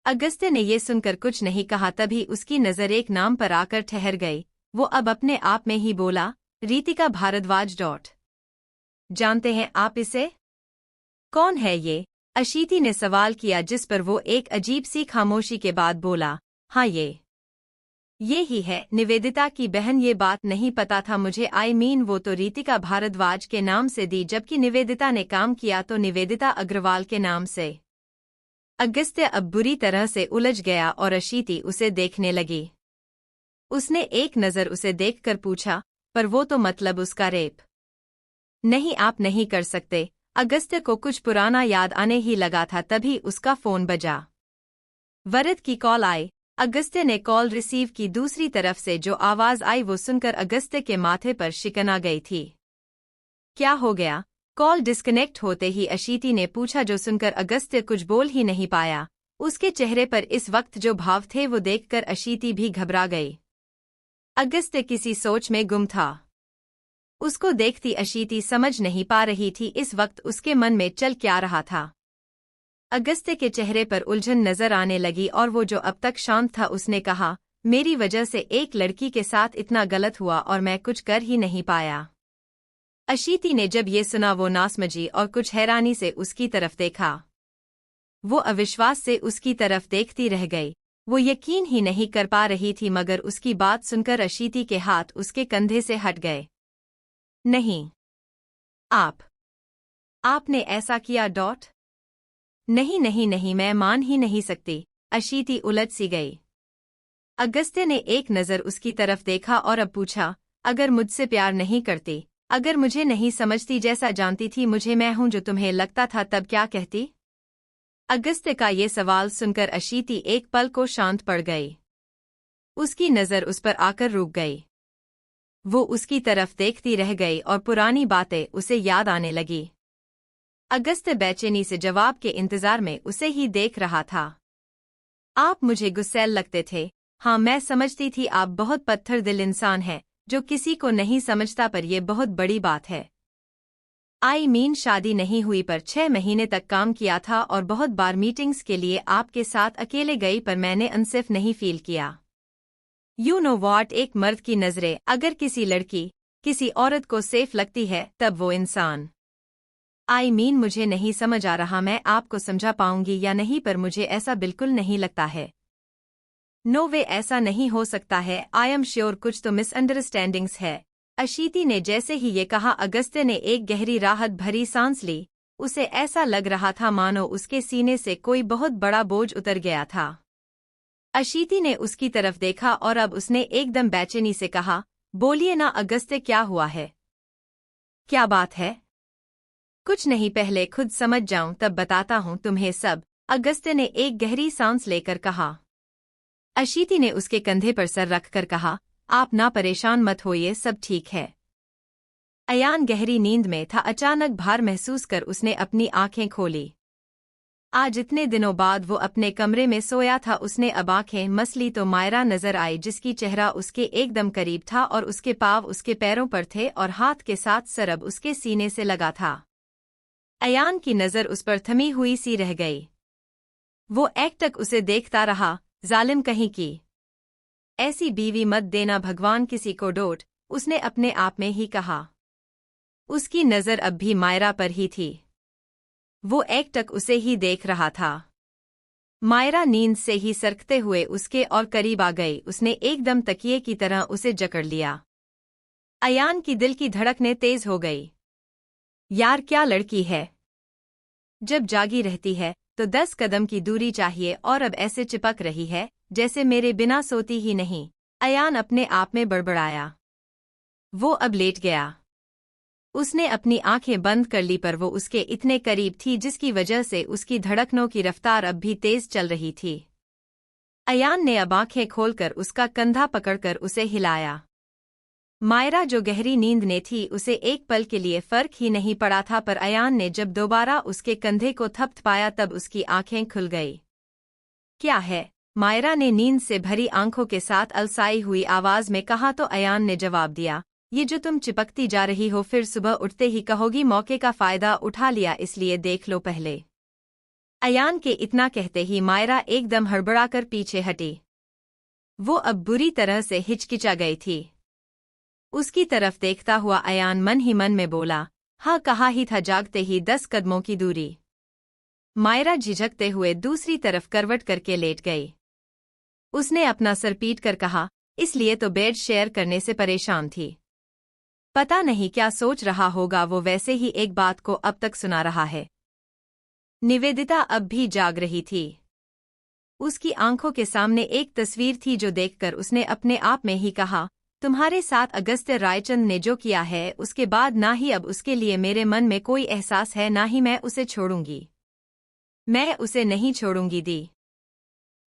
अगस्त्य ने ये सुनकर कुछ नहीं कहा, तभी उसकी नज़र एक नाम पर आकर ठहर गई। वो अब अपने आप में ही बोला, रितिका भारद्वाज। जानते हैं आप इसे? कौन है ये? अशीति ने सवाल किया, जिस पर वो एक अजीब सी खामोशी के बाद बोला, हाँ ये ही है, निवेदिता की बहन। ये बात नहीं पता था मुझे। वो तो रितिका भारद्वाज के नाम से दी, जबकि निवेदिता ने काम किया तो निवेदिता अग्रवाल के नाम से। अगस्त्य अब बुरी तरह से उलझ गया और अशीति उसे देखने लगी। उसने एक नज़र उसे देखकर पूछा, पर वो तो मतलब उसका रेप? नहीं, आप नहीं कर सकते। अगस्त्य को कुछ पुराना याद आने ही लगा था, तभी उसका फोन बजा। वरद की कॉल आई। अगस्त्य ने कॉल रिसीव की। दूसरी तरफ से जो आवाज आई वो सुनकर अगस्त्य के माथे पर शिकन आ गई थी। क्या हो गया? कॉल डिस्कनेक्ट होते ही अशीति ने पूछा, जो सुनकर अगस्त्य कुछ बोल ही नहीं पाया। उसके चेहरे पर इस वक्त जो भाव थे वो देखकर अशीति भी घबरा गई। अगस्त्य किसी सोच में गुम था। उसको देखती अशीति समझ नहीं पा रही थी इस वक्त उसके मन में चल क्या रहा था। अगस्त्य के चेहरे पर उलझन नजर आने लगी और वो जो अब तक शांत था उसने कहा, मेरी वजह से एक लड़की के साथ इतना गलत हुआ और मैं कुछ कर ही नहीं पाया। अशीति ने जब ये सुना वो नासमझी और कुछ हैरानी से उसकी तरफ देखा। वो अविश्वास से उसकी तरफ देखती रह गई। वो यकीन ही नहीं कर पा रही थी, मगर उसकी बात सुनकर अशीति के हाथ उसके कंधे से हट गए। नहीं, आपने ऐसा किया? नहीं नहीं नहीं, मैं मान ही नहीं सकती। अशीति उलझ सी गई। अगस्त्य ने एक नज़र उसकी तरफ देखा और अब पूछा, अगर मुझसे प्यार नहीं करती, अगर मुझे नहीं समझती, जैसा जानती थी मुझे मैं हूं जो तुम्हें लगता था, तब क्या कहती? अगस्त्य का ये सवाल सुनकर अशीति एक पल को शांत पड़ गई। उसकी नज़र उस पर आकर रुक गई। वो उसकी तरफ देखती रह गई और पुरानी बातें उसे याद आने लगी। अगस्त्य बेचैनी से जवाब के इंतजार में उसे ही देख रहा था। आप मुझे गुस्सैल लगते थे। हाँ, मैं समझती थी आप बहुत पत्थर दिल इंसान हैं जो किसी को नहीं समझता, पर यह बहुत बड़ी बात है। शादी नहीं हुई पर 6 महीने तक काम किया था और बहुत बार मीटिंग्स के लिए आपके साथ अकेले गई, पर मैंने अनसेफ नहीं फील किया। यू नो वॉट, एक मर्द की नज़रें अगर किसी लड़की, किसी औरत को सेफ लगती है तब वो इंसान। मुझे नहीं समझ आ रहा मैं आपको समझा पाऊंगी या नहीं, पर मुझे ऐसा बिल्कुल नहीं लगता है। नो वे, ऐसा नहीं हो सकता है। आई एम श्योर कुछ तो मिसअंडरस्टैंडिंग्स है। अशीति ने जैसे ही ये कहा, अगस्त्य ने एक गहरी राहत भरी सांस ली। उसे ऐसा लग रहा था मानो उसके सीने से कोई बहुत बड़ा बोझ उतर गया था। अशीति ने उसकी तरफ देखा और अब उसने एकदम बेचैनी से कहा, बोलिए ना अगस्त्य, क्या हुआ है? क्या बात है? कुछ नहीं, पहले खुद समझ जाऊं तब बताता हूं तुम्हें सब। अगस्त्य ने एक गहरी सांस लेकर कहा। अशीति ने उसके कंधे पर सर रखकर कहा, आप ना परेशान मत होइए, सब ठीक है। अयान गहरी नींद में था। अचानक भार महसूस कर उसने अपनी आंखें खोली। आज इतने दिनों बाद वो अपने कमरे में सोया था। उसने अब आंखें मसली तो मायरा नजर आई, जिसकी चेहरा उसके एकदम करीब था और उसके पाँव उसके पैरों पर थे और हाथ के साथ सर अब उसके सीने से लगा था। अयान की नज़र उस पर थमी हुई सी रह गई। वो एकटक उसे देखता रहा। जालिम कहीं की, ऐसी बीवी मत देना भगवान किसी को। उसने अपने आप में ही कहा। उसकी नज़र अब भी मायरा पर ही थी। वो एकटक उसे ही देख रहा था। मायरा नींद से ही सरकते हुए उसके और करीब आ गई। उसने एकदम तकिए की तरह उसे जकड़ लिया। अयान की दिल की धड़कनें तेज हो गई। यार, क्या लड़की है! जब जागी रहती है तो 10 कदम की दूरी चाहिए और अब ऐसे चिपक रही है जैसे मेरे बिना सोती ही नहीं। अयान अपने आप में बड़बड़ाया। वो अब लेट गया। उसने अपनी आंखें बंद कर ली, पर वो उसके इतने करीब थी जिसकी वजह से उसकी धड़कनों की रफ्तार अब भी तेज चल रही थी। अयान ने अब आंखें खोलकर उसका कंधा पकड़कर उसे हिलाया। मायरा जो गहरी नींद में थी उसे एक पल के लिए फर्क ही नहीं पड़ा था, पर अयान ने जब दोबारा उसके कंधे को थपथपाया तब उसकी आंखें खुल गई। क्या है? मायरा ने नींद से भरी आंखों के साथ अलसाई हुई आवाज में कहा तो अयान ने जवाब दिया, ये जो तुम चिपकती जा रही हो फिर सुबह उठते ही कहोगी मौके का फायदा उठा लिया, इसलिए देख लो पहले। अयान के इतना कहते ही मायरा एकदम हड़बड़ाकर पीछे हटी। वो अब बुरी तरह से हिचकिचा गई थी। उसकी तरफ देखता हुआ अयान मन ही मन में बोला, हाँ कहा ही था जागते ही 10 कदमों की दूरी। मायरा झिझकते हुए दूसरी तरफ करवट करके लेट गई। उसने अपना सर पीट कर कहा, इसलिए तो बेड शेयर करने से परेशान थी। पता नहीं क्या सोच रहा होगा वो, वैसे ही एक बात को अब तक सुना रहा है। निवेदिता अब भी जाग रही थी। उसकी आंखों के सामने एक तस्वीर थी जो देखकर उसने अपने आप में ही कहा, तुम्हारे साथ अगस्त्य रायचंद ने जो किया है उसके बाद ना ही अब उसके लिए मेरे मन में कोई एहसास है, ना ही मैं उसे छोड़ूंगी। मैं उसे नहीं छोड़ूंगी दी।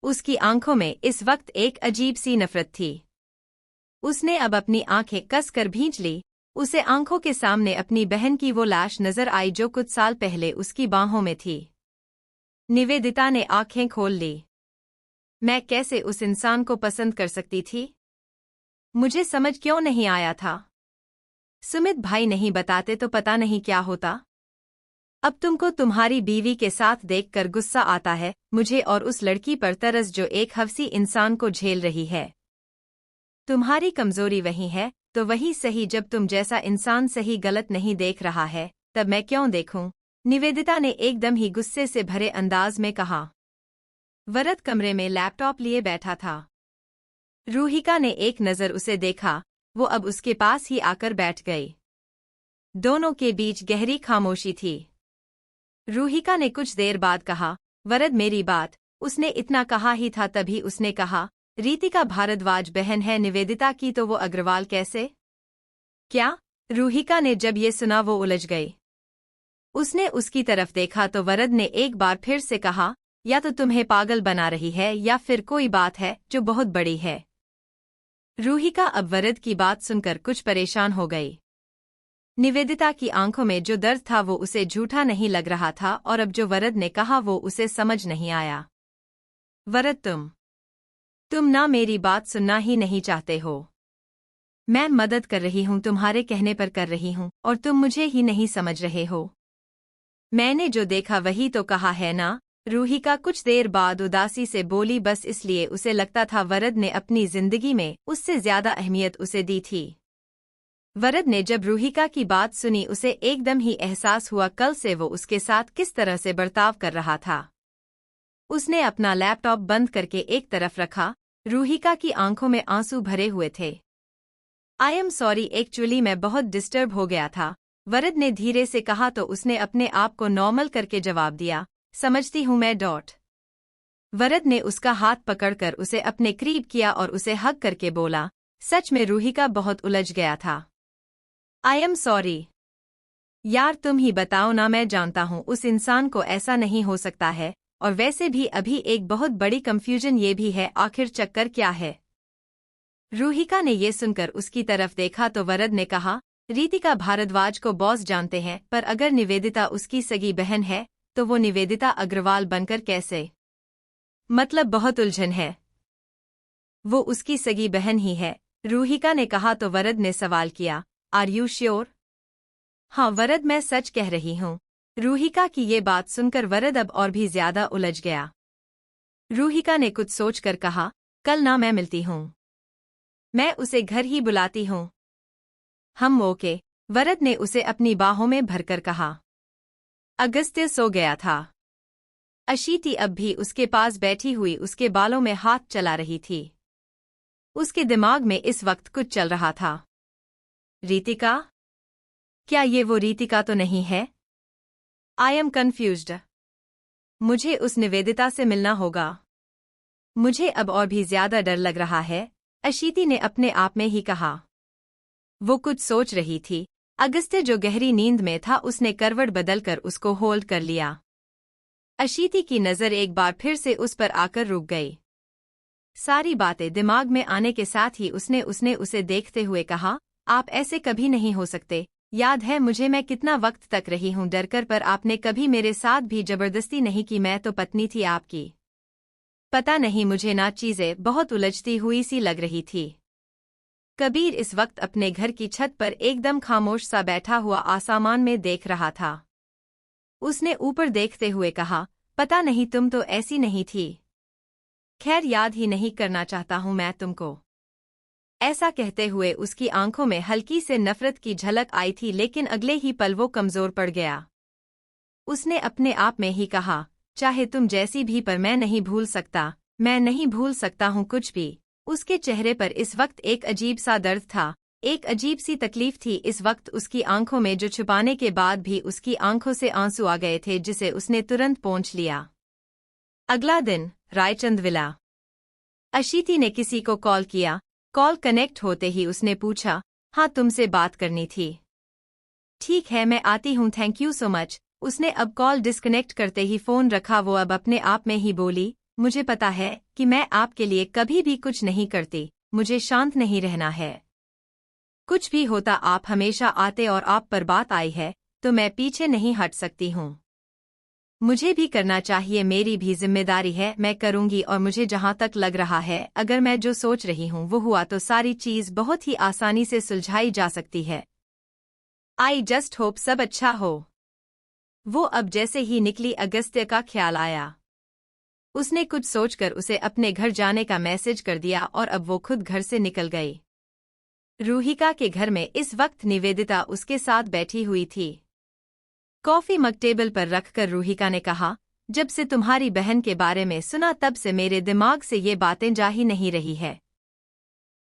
उसकी आंखों में इस वक्त एक अजीब सी नफरत थी। उसने अब अपनी आंखें कसकर भींच ली। उसे आंखों के सामने अपनी बहन की वो लाश नजर आई जो कुछ साल पहले उसकी बाहों में थी। निवेदिता ने आंखें खोल ली। मैं कैसे उस इंसान को पसंद कर सकती थी? मुझे समझ क्यों नहीं आया था? सुमित भाई नहीं बताते तो पता नहीं क्या होता। अब तुमको तुम्हारी बीवी के साथ देखकर गुस्सा आता है मुझे, और उस लड़की पर तरस जो एक हवसी इंसान को झेल रही है। तुम्हारी कमजोरी वही है तो वही सही, जब तुम जैसा इंसान सही गलत नहीं देख रहा है तब मैं क्यों देखूं? निवेदिता ने एकदम ही गुस्से से भरे अंदाज में कहा। वरद कमरे में लैपटॉप लिए बैठा था। रूहिका ने एक नज़र उसे देखा। वो अब उसके पास ही आकर बैठ गई। दोनों के बीच गहरी खामोशी थी। रूहिका ने कुछ देर बाद कहा, वरद मेरी बात। उसने इतना कहा ही था तभी उसने कहा, रीतिका भारद्वाज बहन है निवेदिता की तो वो अग्रवाल कैसे? क्या? रूहिका ने जब ये सुना वो उलझ गई। उसने उसकी तरफ देखा तो वरद ने एक बार फिर से कहा, या तो तुम्हें पागल बना रही है या फिर कोई बात है जो बहुत बड़ी है। रूहिका अब वरद की बात सुनकर कुछ परेशान हो गई। निवेदिता की आंखों में जो दर्द था वो उसे झूठा नहीं लग रहा था, और अब जो वरद ने कहा वो उसे समझ नहीं आया। वरद तुम ना मेरी बात सुनना ही नहीं चाहते हो। मैं मदद कर रही हूँ, तुम्हारे कहने पर कर रही हूँ, और तुम मुझे ही नहीं समझ रहे हो। मैंने जो देखा वही तो कहा है ना? रूहिका कुछ देर बाद उदासी से बोली, बस इसलिए उसे लगता था वरद ने अपनी जिंदगी में उससे ज्यादा अहमियत उसे दी थी। वरद ने जब रूहिका की बात सुनी उसे एकदम ही एहसास हुआ कल से वो उसके साथ किस तरह से बर्ताव कर रहा था। उसने अपना लैपटॉप बंद करके एक तरफ रखा। रूहिका की आंखों में आंसू भरे हुए थे। आई एम सॉरी, एक्चुअली मैं बहुत डिस्टर्ब हो गया था, वरद ने धीरे से कहा तो उसने अपने आप को नॉर्मल करके जवाब दिया, समझती हूँ मैं। वरद ने उसका हाथ पकड़कर उसे अपने करीब किया और उसे हग करके बोला, सच में रूहिका बहुत उलझ गया था। I am sorry. यार तुम ही बताओ ना, मैं जानता हूँ उस इंसान को ऐसा नहीं हो सकता है, और वैसे भी अभी एक बहुत बड़ी कंफ्यूजन ये भी है, आखिर चक्कर क्या है? रूहिका ने ये सुनकर उसकी तरफ देखा तो वरद ने कहा, रीतिका भारद्वाज को बॉस जानते हैं, पर अगर निवेदिता उसकी सगी बहन है तो वो निवेदिता अग्रवाल बनकर कैसे? मतलब बहुत उलझन है। वो उसकी सगी बहन ही है, रूहिका ने कहा तो वरद ने सवाल किया, आर यू श्योर? हाँ वरद, मैं सच कह रही हूँ। रूहिका की ये बात सुनकर वरद अब और भी ज्यादा उलझ गया। रूहिका ने कुछ सोचकर कहा, कल ना मैं मिलती हूँ, मैं उसे घर ही बुलाती हूँ। हम ओके, वरद ने उसे अपनी बाहों में भरकर कहा। अगस्त्य सो गया था। अशीति अब भी उसके पास बैठी हुई उसके बालों में हाथ चला रही थी। उसके दिमाग में इस वक्त कुछ चल रहा था। रीतिका? क्या ये वो रीतिका तो नहीं है? I am confused. मुझे उस निवेदिता से मिलना होगा। मुझे अब और भी ज्यादा डर लग रहा है, अशीति ने अपने आप में ही कहा। वो कुछ सोच रही थी। अगस्त्य जो गहरी नींद में था उसने करवट बदलकर उसको होल्ड कर लिया। अशीति की नजर एक बार फिर से उस पर आकर रुक गई। सारी बातें दिमाग में आने के साथ ही उसने उसे देखते हुए कहा, आप ऐसे कभी नहीं हो सकते। याद है मुझे मैं कितना वक्त तक रही हूँ डरकर, पर आपने कभी मेरे साथ भी जबरदस्ती नहीं की। मैं तो पत्नी थी आपकी। पता नहीं मुझे ना चीजें बहुत उलझती हुई सी लग रही थी। कबीर इस वक्त अपने घर की छत पर एकदम खामोश सा बैठा हुआ आसमान में देख रहा था। उसने ऊपर देखते हुए कहा, पता नहीं तुम तो ऐसी नहीं थी। खैर याद ही नहीं करना चाहता हूं मैं तुमको। ऐसा कहते हुए उसकी आंखों में हल्की से नफरत की झलक आई थी, लेकिन अगले ही पल वो कमजोर पड़ गया। उसने अपने आप में ही कहा, चाहे तुम जैसी भी, पर मैं नहीं भूल सकता, मैं नहीं भूल सकता हूं कुछ भी। उसके चेहरे पर इस वक्त एक अजीब सा दर्द था, एक अजीब सी तकलीफ थी इस वक्त उसकी आंखों में, जो छुपाने के बाद भी उसकी आंखों से आंसू आ गए थे, जिसे उसने तुरंत पोंछ लिया। अगला दिन, रायचंद विला। अशीति ने किसी को कॉल किया। कॉल कनेक्ट होते ही उसने पूछा, हाँ तुमसे बात करनी थी। ठीक है मैं आती हूँ, थैंक यू सो मच। उसने अब कॉल डिस्कनेक्ट करते ही फोन रखा। वो अब अपने आप में ही बोली, मुझे पता है कि मैं आपके लिए कभी भी कुछ नहीं करती, मुझे शांत नहीं रहना है। कुछ भी होता आप हमेशा आते और आप पर बात आई है तो मैं पीछे नहीं हट सकती हूँ। मुझे भी करना चाहिए, मेरी भी जिम्मेदारी है, मैं करूँगी। और मुझे जहाँ तक लग रहा है, अगर मैं जो सोच रही हूँ वो हुआ तो सारी चीज़ बहुत ही आसानी से सुलझाई जा सकती है। आई जस्ट होप सब अच्छा हो। वो अब जैसे ही निकली, अगस्त्य का ख्याल आया। उसने कुछ सोचकर उसे अपने घर जाने का मैसेज कर दिया और अब वो खुद घर से निकल गई। रूहिका के घर में इस वक्त निवेदिता उसके साथ बैठी हुई थी। कॉफी मग टेबल पर रखकर रूहिका ने कहा, जब से तुम्हारी बहन के बारे में सुना तब से मेरे दिमाग से ये बातें जा ही नहीं रही है।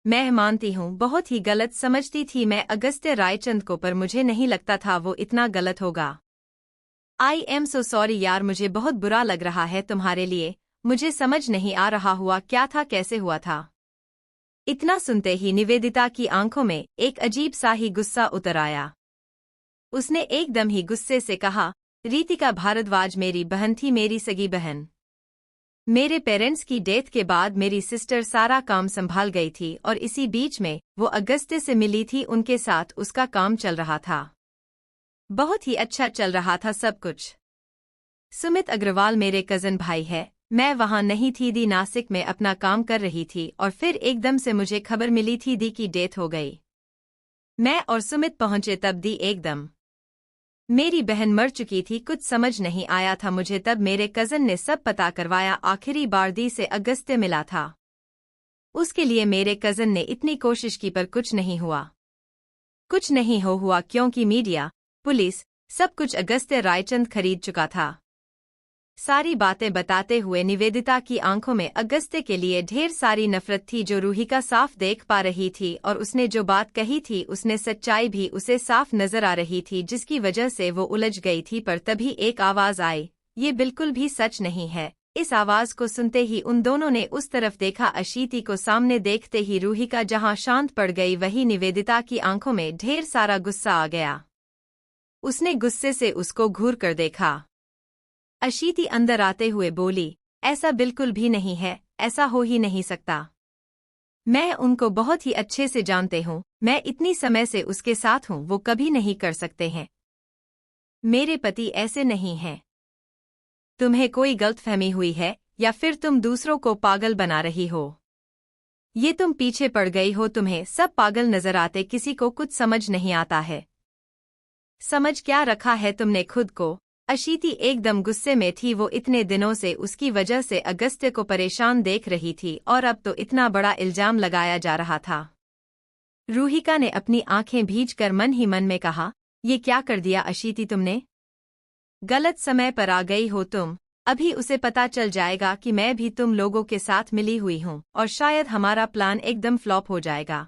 मैं मानती हूँ बहुत ही गलत समझती थी मैं अगस्त्य रायचंद को, पर मुझे नहीं लगता था वो इतना गलत होगा। आई एम सो सॉरी यार, मुझे बहुत बुरा लग रहा है तुम्हारे लिए। मुझे समझ नहीं आ रहा हुआ क्या था, कैसे हुआ था। इतना सुनते ही निवेदिता की आंखों में एक अजीब सा ही गुस्सा उतर आया। उसने एकदम ही गुस्से से कहा, रितिका भारद्वाज मेरी बहन थी, मेरी सगी बहन। मेरे पेरेंट्स की डेथ के बाद मेरी सिस्टर सारा काम संभाल गई थी और इसी बीच में वो अगस्त्य से मिली थी, उनके साथ उसका काम चल रहा था। बहुत ही अच्छा चल रहा था सब कुछ। सुमित अग्रवाल मेरे कजन भाई है, मैं वहां नहीं थी, दी नासिक में अपना काम कर रही थी और फिर एकदम से मुझे खबर मिली थी दी की डेथ हो गई। मैं और सुमित पहुंचे तब दी एकदम, मेरी बहन मर चुकी थी। कुछ समझ नहीं आया था मुझे तब। मेरे कजन ने सब पता करवाया। आखिरी बार दी से अगस्त्य मिला था, उसके लिए मेरे कजन ने इतनी कोशिश की पर कुछ नहीं हुआ। कुछ नहीं हुआ क्योंकि मीडिया, पुलिस, सब कुछ अगस्त्य रायचंद खरीद चुका था। सारी बातें बताते हुए निवेदिता की आंखों में अगस्त्य के लिए ढेर सारी नफरत थी, जो रूहिका साफ देख पा रही थी। और उसने जो बात कही थी उसने सच्चाई भी उसे साफ नजर आ रही थी, जिसकी वजह से वो उलझ गई थी। पर तभी एक आवाज आई, ये बिल्कुल भी सच नहीं है। इस आवाज को सुनते ही उन दोनों ने उस तरफ देखा। अशीति को सामने देखते ही रूहिका जहां शांत पड़ गई, वहीं निवेदिता की आंखों में ढेर सारा गुस्सा आ गया। उसने गुस्से से उसको घूर कर देखा। अशीति अंदर आते हुए बोली, ऐसा बिल्कुल भी नहीं है, ऐसा हो ही नहीं सकता। मैं उनको बहुत ही अच्छे से जानते हूँ, मैं इतनी समय से उसके साथ हूँ, वो कभी नहीं कर सकते हैं। मेरे पति ऐसे नहीं हैं। तुम्हें कोई गलतफहमी हुई है या फिर तुम दूसरों को पागल बना रही हो। ये तुम पीछे पड़ गई हो, तुम्हें सब पागल नजर आते, किसी को कुछ समझ नहीं आता है। समझ क्या रखा है तुमने खुद को। अशीति एकदम गुस्से में थी। वो इतने दिनों से उसकी वजह से अगस्त्य को परेशान देख रही थी और अब तो इतना बड़ा इल्जाम लगाया जा रहा था। रूहिका ने अपनी आंखें भींचकर मन ही मन में कहा, ये क्या कर दिया अशीति तुमने। गलत समय पर आ गई हो तुम। अभी उसे पता चल जाएगा कि मैं भी तुम लोगों के साथ मिली हुई हूँ और शायद हमारा प्लान एकदम फ्लॉप हो जाएगा।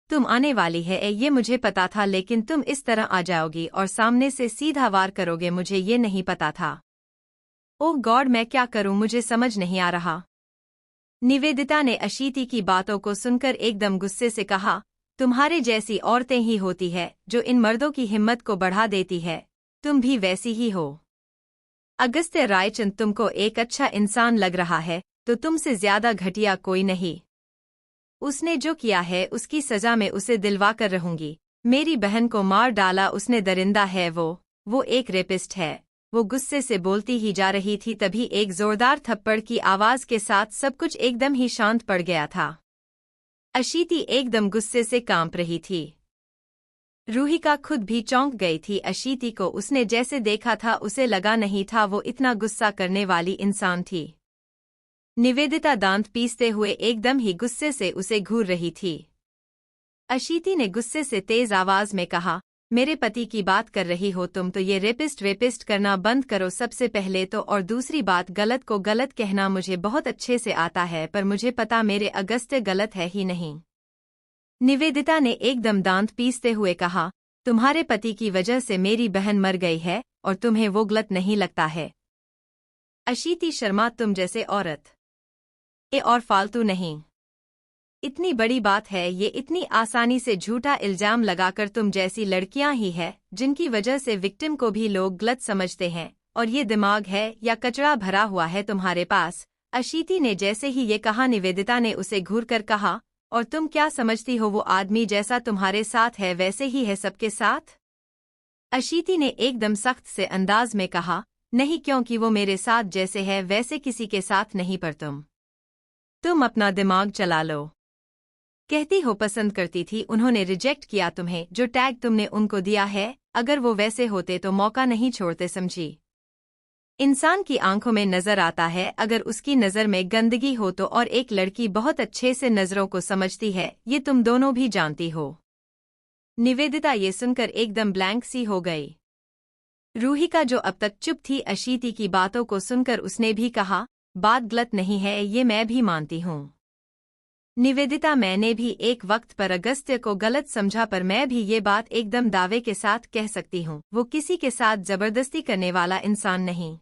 तुम आने वाली है ये मुझे पता था, लेकिन तुम इस तरह आ जाओगी और सामने से सीधा वार करोगे, मुझे ये नहीं पता था। ओह गॉड, मैं क्या करूं, मुझे समझ नहीं आ रहा। निवेदिता ने अशीति की बातों को सुनकर एकदम गुस्से से कहा, तुम्हारे जैसी औरतें ही होती है जो इन मर्दों की हिम्मत को बढ़ा देती है, तुम भी वैसी ही हो। अगस्त्य रायचंद तुमको एक अच्छा इंसान लग रहा है तो तुमसे ज्यादा घटिया कोई नहीं। उसने जो किया है उसकी सजा में उसे दिलवा कर रहूंगी। मेरी बहन को मार डाला उसने, दरिंदा है वो एक रेपिस्ट है। वो गुस्से से बोलती ही जा रही थी, तभी एक जोरदार थप्पड़ की आवाज के साथ सब कुछ एकदम ही शांत पड़ गया था। अशीति एकदम गुस्से से कांप रही थी। रूहिका खुद भी चौंक गई थी। अशीति को उसने जैसे देखा था उसे लगा नहीं था वो इतना गुस्सा करने वाली इंसान थी। निवेदिता दांत पीसते हुए एकदम ही गुस्से से उसे घूर रही थी। अशीति ने गुस्से से तेज आवाज में कहा, मेरे पति की बात कर रही हो तुम तो ये रेपिस्ट करना बंद करो सबसे पहले तो, और दूसरी बात गलत को गलत कहना मुझे बहुत अच्छे से आता है, पर मुझे पता मेरे अगस्त्य गलत है ही नहीं। निवेदिता ने एकदम दांत पीसते हुए कहा, तुम्हारे पति की वजह से मेरी बहन मर गई है और तुम्हें वो गलत नहीं लगता है। अशीति शर्मा तुम जैसे औरत और फालतू नहीं। इतनी बड़ी बात है ये, इतनी आसानी से झूठा इल्जाम लगाकर तुम जैसी लड़कियां ही है जिनकी वजह से विक्टिम को भी लोग गलत समझते हैं, और ये दिमाग है या कचरा भरा हुआ है तुम्हारे पास। अशीति ने जैसे ही ये कहा निवेदिता ने उसे घूरकर कहा, और तुम क्या समझती हो वो आदमी जैसा तुम्हारे साथ है वैसे ही है सबके साथ? अशीति ने एकदम सख्त से अंदाज में कहा, नहीं क्योंकि वो मेरे साथ जैसे है वैसे किसी के साथ नहीं, पर तुम अपना दिमाग चला लो। कहती हो पसंद करती थी, उन्होंने रिजेक्ट किया तुम्हें, जो टैग तुमने उनको दिया है अगर वो वैसे होते तो मौका नहीं छोड़ते समझी। इंसान की आंखों में नजर आता है अगर उसकी नजर में गंदगी हो तो, और एक लड़की बहुत अच्छे से नजरों को समझती है, ये तुम दोनों भी जानती हो। निवेदिता ये सुनकर एकदम ब्लैंक सी हो गई। रूहिका जो अब तक चुप थी अशीति की बातों को सुनकर उसने भी कहा, बात गलत नहीं है ये मैं भी मानती हूँ निवेदिता, मैंने भी एक वक्त पर अगस्त्य को गलत समझा, पर मैं भी ये बात एकदम दावे के साथ कह सकती हूँ वो किसी के साथ जबरदस्ती करने वाला इंसान नहीं,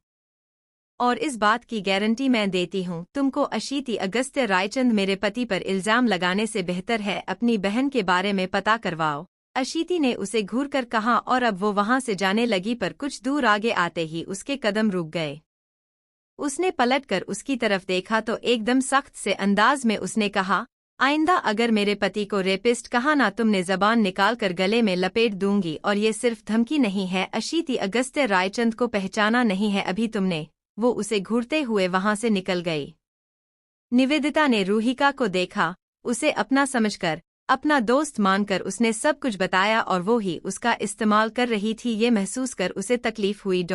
और इस बात की गारंटी मैं देती हूँ तुमको। अशीति अगस्त्य रायचंद मेरे पति पर इल्जाम लगाने से बेहतर है अपनी बहन के बारे में पता करवाओ, अशीति ने उसे घूरकर कहा, और अब वो वहां से जाने लगी पर कुछ दूर आगे आते ही उसके कदम रुक गए। उसने पलटकर उसकी तरफ देखा तो एकदम सख्त से अंदाज में उसने कहा, आइंदा अगर मेरे पति को रेपिस्ट कहा ना तुमने जबान निकाल कर गले में लपेट दूंगी, और ये सिर्फ धमकी नहीं है। अशीति अगस्त्य रायचंद को पहचाना नहीं है अभी तुमने? वो उसे घूरते हुए वहां से निकल गई। निवेदिता ने रूहिका को देखा, उसे अपना समझकर, अपना दोस्त मानकर उसने सब कुछ बताया, और वो ही उसका इस्तेमाल कर रही थी ये महसूस कर उसे तकलीफ हुई।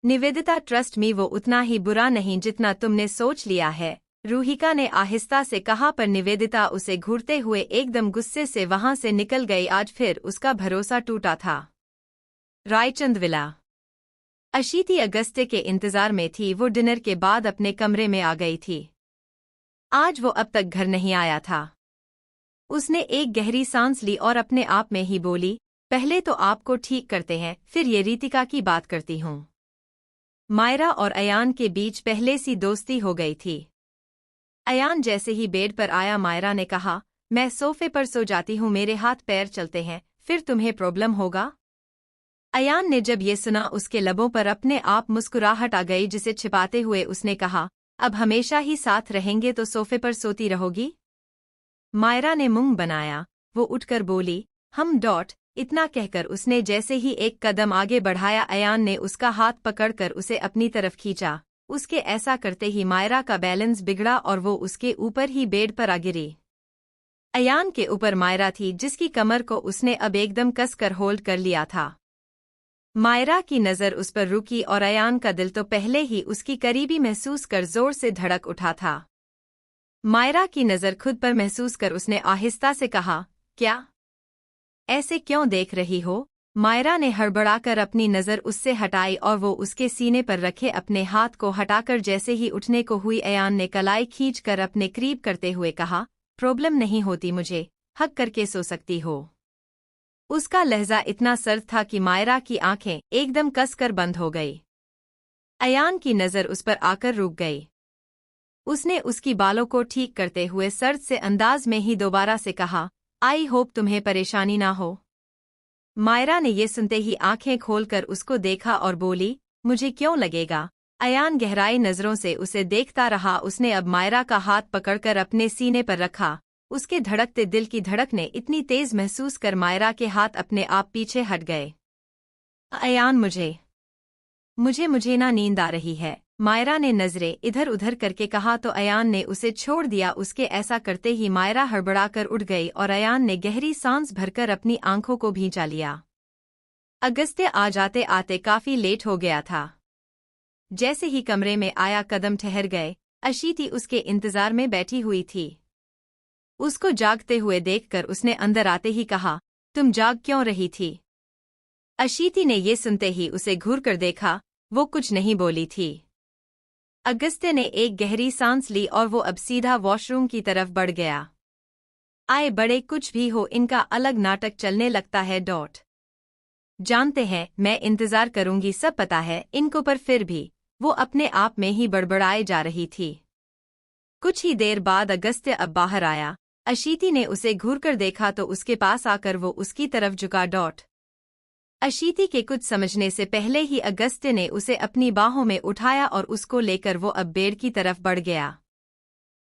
निवेदिता ट्रस्ट मी वो उतना ही बुरा नहीं जितना तुमने सोच लिया है, रूहिका ने आहिस्ता से कहा, पर निवेदिता उसे घूरते हुए एकदम गुस्से से वहां से निकल गई। आज फिर उसका भरोसा टूटा था। रायचंद विला। अशीति अगस्त्य के इंतजार में थी। वो डिनर के बाद अपने कमरे में आ गई थी। आज वो अब तक घर नहीं आया था। उसने एक गहरी सांस ली और अपने आप में ही बोली, पहले तो आपको ठीक करते हैं, फिर ये रीतिका की बात करती हूँ। मायरा और अयान के बीच पहले सी दोस्ती हो गई थी। अयान जैसे ही बेड पर आया मायरा ने कहा, मैं सोफे पर सो जाती हूँ, मेरे हाथ पैर चलते हैं, फिर तुम्हें प्रॉब्लम होगा? अयान ने जब ये सुना उसके लबों पर अपने आप मुस्कुराहट आ गई जिसे छिपाते हुए उसने कहा, अब हमेशा ही साथ रहेंगे तो सोफे पर सोती रहोगी? मायरा ने मुंह बनाया। वो उठकर बोली, हम इतना कहकर उसने जैसे ही एक कदम आगे बढ़ाया अयान ने उसका हाथ पकड़कर उसे अपनी तरफ खींचा। उसके ऐसा करते ही मायरा का बैलेंस बिगड़ा और वो उसके ऊपर ही बेड पर आ गिरी। अयान के ऊपर मायरा थी जिसकी कमर को उसने अब एकदम कसकर होल्ड कर लिया था। मायरा की नज़र उस पर रुकी और अयान का दिल तो पहले ही उसकी करीबी महसूस कर जोर से धड़क उठा था। मायरा की नज़र खुद पर महसूस कर उसने आहिस्ता से कहा, क्या? ऐसे क्यों देख रही हो? मायरा ने हड़बड़ाकर अपनी नज़र उससे हटाई और वो उसके सीने पर रखे अपने हाथ को हटाकर जैसे ही उठने को हुई अयान ने कलाई खींचकर अपने करीब करते हुए कहा, प्रॉब्लम नहीं होती मुझे, हक करके सो सकती हो। उसका लहजा इतना सर्द था कि मायरा की आंखें एकदम कसकर बंद हो गई। अयान की नज़र उस पर आकर रुक गई। उसने उसकी बालों को ठीक करते हुए सर्द से अंदाज में ही दोबारा से कहा, आई होप तुम्हें परेशानी ना हो। मायरा ने ये सुनते ही आंखें खोलकर उसको देखा और बोली, मुझे क्यों लगेगा? अयान गहराई नज़रों से उसे देखता रहा। उसने अब मायरा का हाथ पकड़कर अपने सीने पर रखा। उसके धड़कते दिल की धड़कने इतनी तेज महसूस कर मायरा के हाथ अपने आप पीछे हट गए। अयान मुझे ना नींद आ रही है। मायरा ने नजरें इधर उधर करके कहा तो अयान ने उसे छोड़ दिया। उसके ऐसा करते ही मायरा हड़बड़ाकर उठ गई और अयान ने गहरी सांस भरकर अपनी आंखों को भींचा लिया। अगस्त्य आ जाते आते काफी लेट हो गया था। जैसे ही कमरे में आया कदम ठहर गए। अशीति उसके इंतजार में बैठी हुई थी। उसको जागते हुए देखकर उसने अंदर आते ही कहा, तुम जाग क्यों रही थी? अशीति ने ये सुनते ही उसे घूर कर देखा। वो कुछ नहीं बोली थी। अगस्त्य ने एक गहरी सांस ली और वो अब सीधा वॉशरूम की तरफ बढ़ गया। आए बड़े कुछ भी हो, इनका अलग नाटक चलने लगता है। जानते हैं, मैं इंतजार करूंगी, सब पता है इनको, पर फिर भी वो अपने आप में ही बड़बड़ाए जा रही थी। कुछ ही देर बाद अगस्त्य अब बाहर आया। अशीति ने उसे घूरकर देखा तो उसके पास आकर वो उसकी तरफ झुका। अशीति के कुछ समझने से पहले ही अगस्त्य ने उसे अपनी बाहों में उठाया और उसको लेकर वो अब बेड की तरफ बढ़ गया।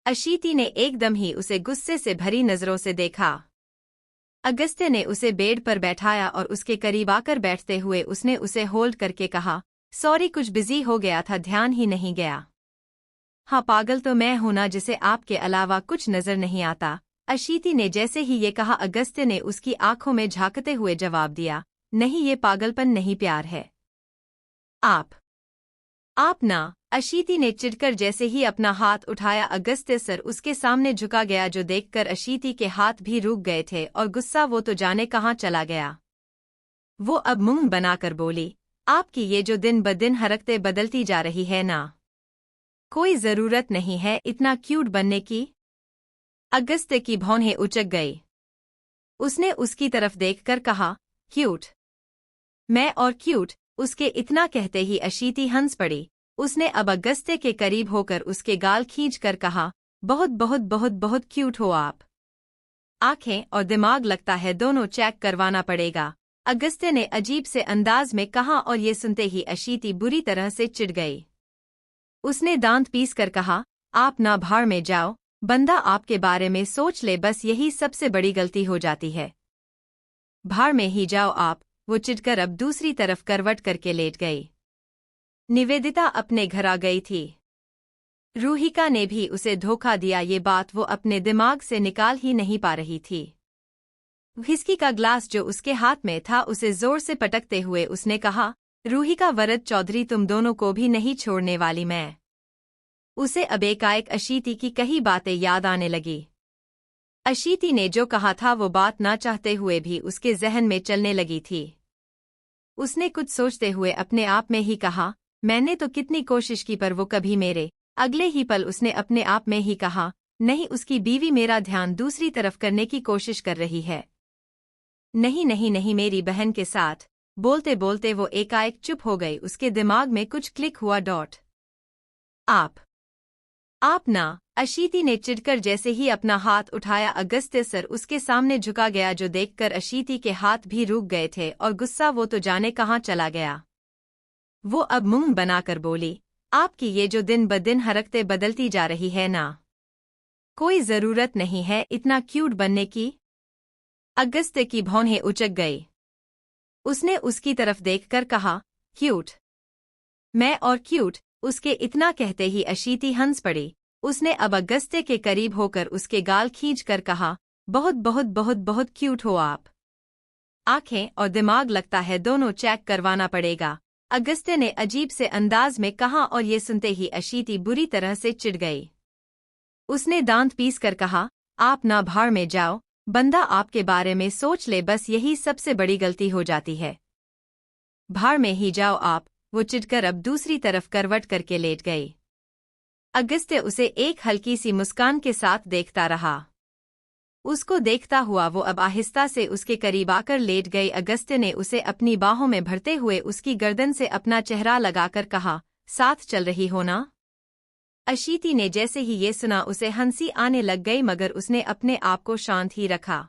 अशीति ने एकदम ही उसे गुस्से से भरी नजरों से देखा। अगस्त्य ने उसे बेड पर बैठाया और उसके करीब आकर बैठते हुए उसने उसे होल्ड करके कहा, सॉरी कुछ बिजी हो गया था, ध्यान ही नहीं गया। हाँ पागल तो मैं हूं ना, जिसे आपके अलावा कुछ नजर नहीं आता। अशीति ने जैसे ही ये कहा अगस्त्य ने उसकी आंखों में झांकते हुए जवाब दिया, नहीं ये पागलपन नहीं, प्यार है। आप ना। अशीति ने चिढ़कर जैसे ही अपना हाथ उठाया अगस्त्य सर उसके सामने झुका गया, जो देखकर अशीति के हाथ भी रुक गए थे और गुस्सा वो तो जाने कहाँ चला गया। वो अब मुंह बनाकर बोली, आपकी ये जो दिन ब दिन हरकतें बदलती जा रही है ना, कोई जरूरत नहीं है इतना क्यूट बनने की। अगस्त्य की भौहें उचक गई। उसने उसकी तरफ देखकर कहा, क्यूट? मैं और क्यूट? उसके इतना कहते ही अशीति हंस पड़ी। उसने अब अगस्त्य के करीब होकर उसके गाल खींचकर कहा, बहुत बहुत बहुत बहुत क्यूट हो आप। आंखें और दिमाग लगता है दोनों चेक करवाना पड़ेगा, अगस्त्य ने अजीब से अंदाज में कहा और ये सुनते ही अशीति बुरी तरह से चिढ़ गई। उसने दांत पीस कर कहा, आप ना भाड़ में जाओ, बंदा आपके बारे में सोच ले, बस यही सबसे बड़ी गलती हो जाती है। भाड़ में ही जाओ आप। वो चिढ़कर अब दूसरी तरफ करवट करके लेट गई। निवेदिता अपने घर आ गई थी। रूहिका ने भी उसे धोखा दिया, ये बात वो अपने दिमाग से निकाल ही नहीं पा रही थी। व्हिस्की का ग्लास जो उसके हाथ में था उसे जोर से पटकते हुए उसने कहा, रूहिका वरद चौधरी, तुम दोनों को भी नहीं छोड़ने वाली मैं। उसे अब एकाएक अशीति की कही बातें याद आने लगी। अशीति ने जो कहा था वो बात ना चाहते हुए भी उसके जहन में चलने लगी थी। उसने कुछ सोचते हुए अपने आप में ही कहा, मैंने तो कितनी कोशिश की पर वो कभी मेरे। अगले ही पल उसने अपने आप में ही कहा, नहीं उसकी बीवी मेरा ध्यान दूसरी तरफ करने की कोशिश कर रही है। नहीं नहीं नहीं, मेरी बहन के साथ। बोलते बोलते वो एकाएक चुप हो गई। उसके दिमाग में कुछ क्लिक हुआ। आप ना। अशीति ने चिढ़कर जैसे ही अपना हाथ उठाया अगस्त्य सर उसके सामने झुका गया, जो देखकर अशीति के हाथ भी रुक गए थे और गुस्सा वो तो जाने कहाँ चला गया। वो अब मुंह बनाकर बोली, आपकी ये जो दिन ब दिन हरकतें बदलती जा रही है ना, कोई जरूरत नहीं है इतना क्यूट बनने की। अगस्त्य की भौहें उचक गई। उसने उसकी तरफ देखकर कहा, क्यूट? मैं और क्यूट? उसके इतना कहते ही अशीति हंस पड़ी। उसने अब अगस्त्य के करीब होकर उसके गाल खींचकर कहा, बहुत बहुत बहुत बहुत क्यूट हो आप। आंखें और दिमाग लगता है दोनों चेक करवाना पड़ेगा, अगस्त्य ने अजीब से अंदाज में कहा और ये सुनते ही अशीति बुरी तरह से चिढ़ गई। उसने दांत पीस कर कहा, आप ना भाड़ में जाओ, बंदा आपके बारे में सोच ले, बस यही सबसे बड़ी गलती हो जाती है। भाड़ में ही जाओ आप। वो चिढ़कर अब दूसरी तरफ करवट करके लेट गई। अगस्त्य उसे एक हल्की सी मुस्कान के साथ देखता रहा। उसको देखता हुआ वो अब आहिस्ता से उसके करीब आकर लेट गई। अगस्त्य ने उसे अपनी बाहों में भरते हुए उसकी गर्दन से अपना चेहरा लगाकर कहा, साथ चल रही हो ना? अशीति ने जैसे ही ये सुना उसे हंसी आने लग गई, मगर उसने अपने आप को शांत ही रखा।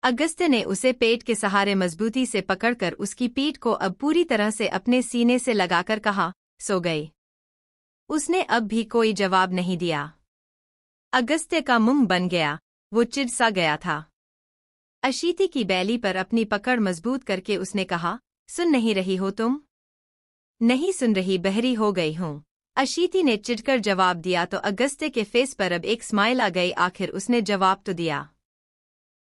अगस्त्य ने उसे पेट के सहारे मजबूती से पकड़कर उसकी पीठ को अब पूरी तरह से अपने सीने से लगाकर कहा, सो गई? उसने अब भी कोई जवाब नहीं दिया। अगस्त्य का मुंह बन गया। वो चिढ़ सा गया था। अशीति की बैली पर अपनी पकड़ मजबूत करके उसने कहा, सुन नहीं रही हो तुम? नहीं सुन रही, बहरी हो गई हूँ। अशीति ने चिढ़कर जवाब दिया तो अगस्त्य के फेस पर अब एक स्माइल आ गई। आखिर उसने जवाब तो दिया।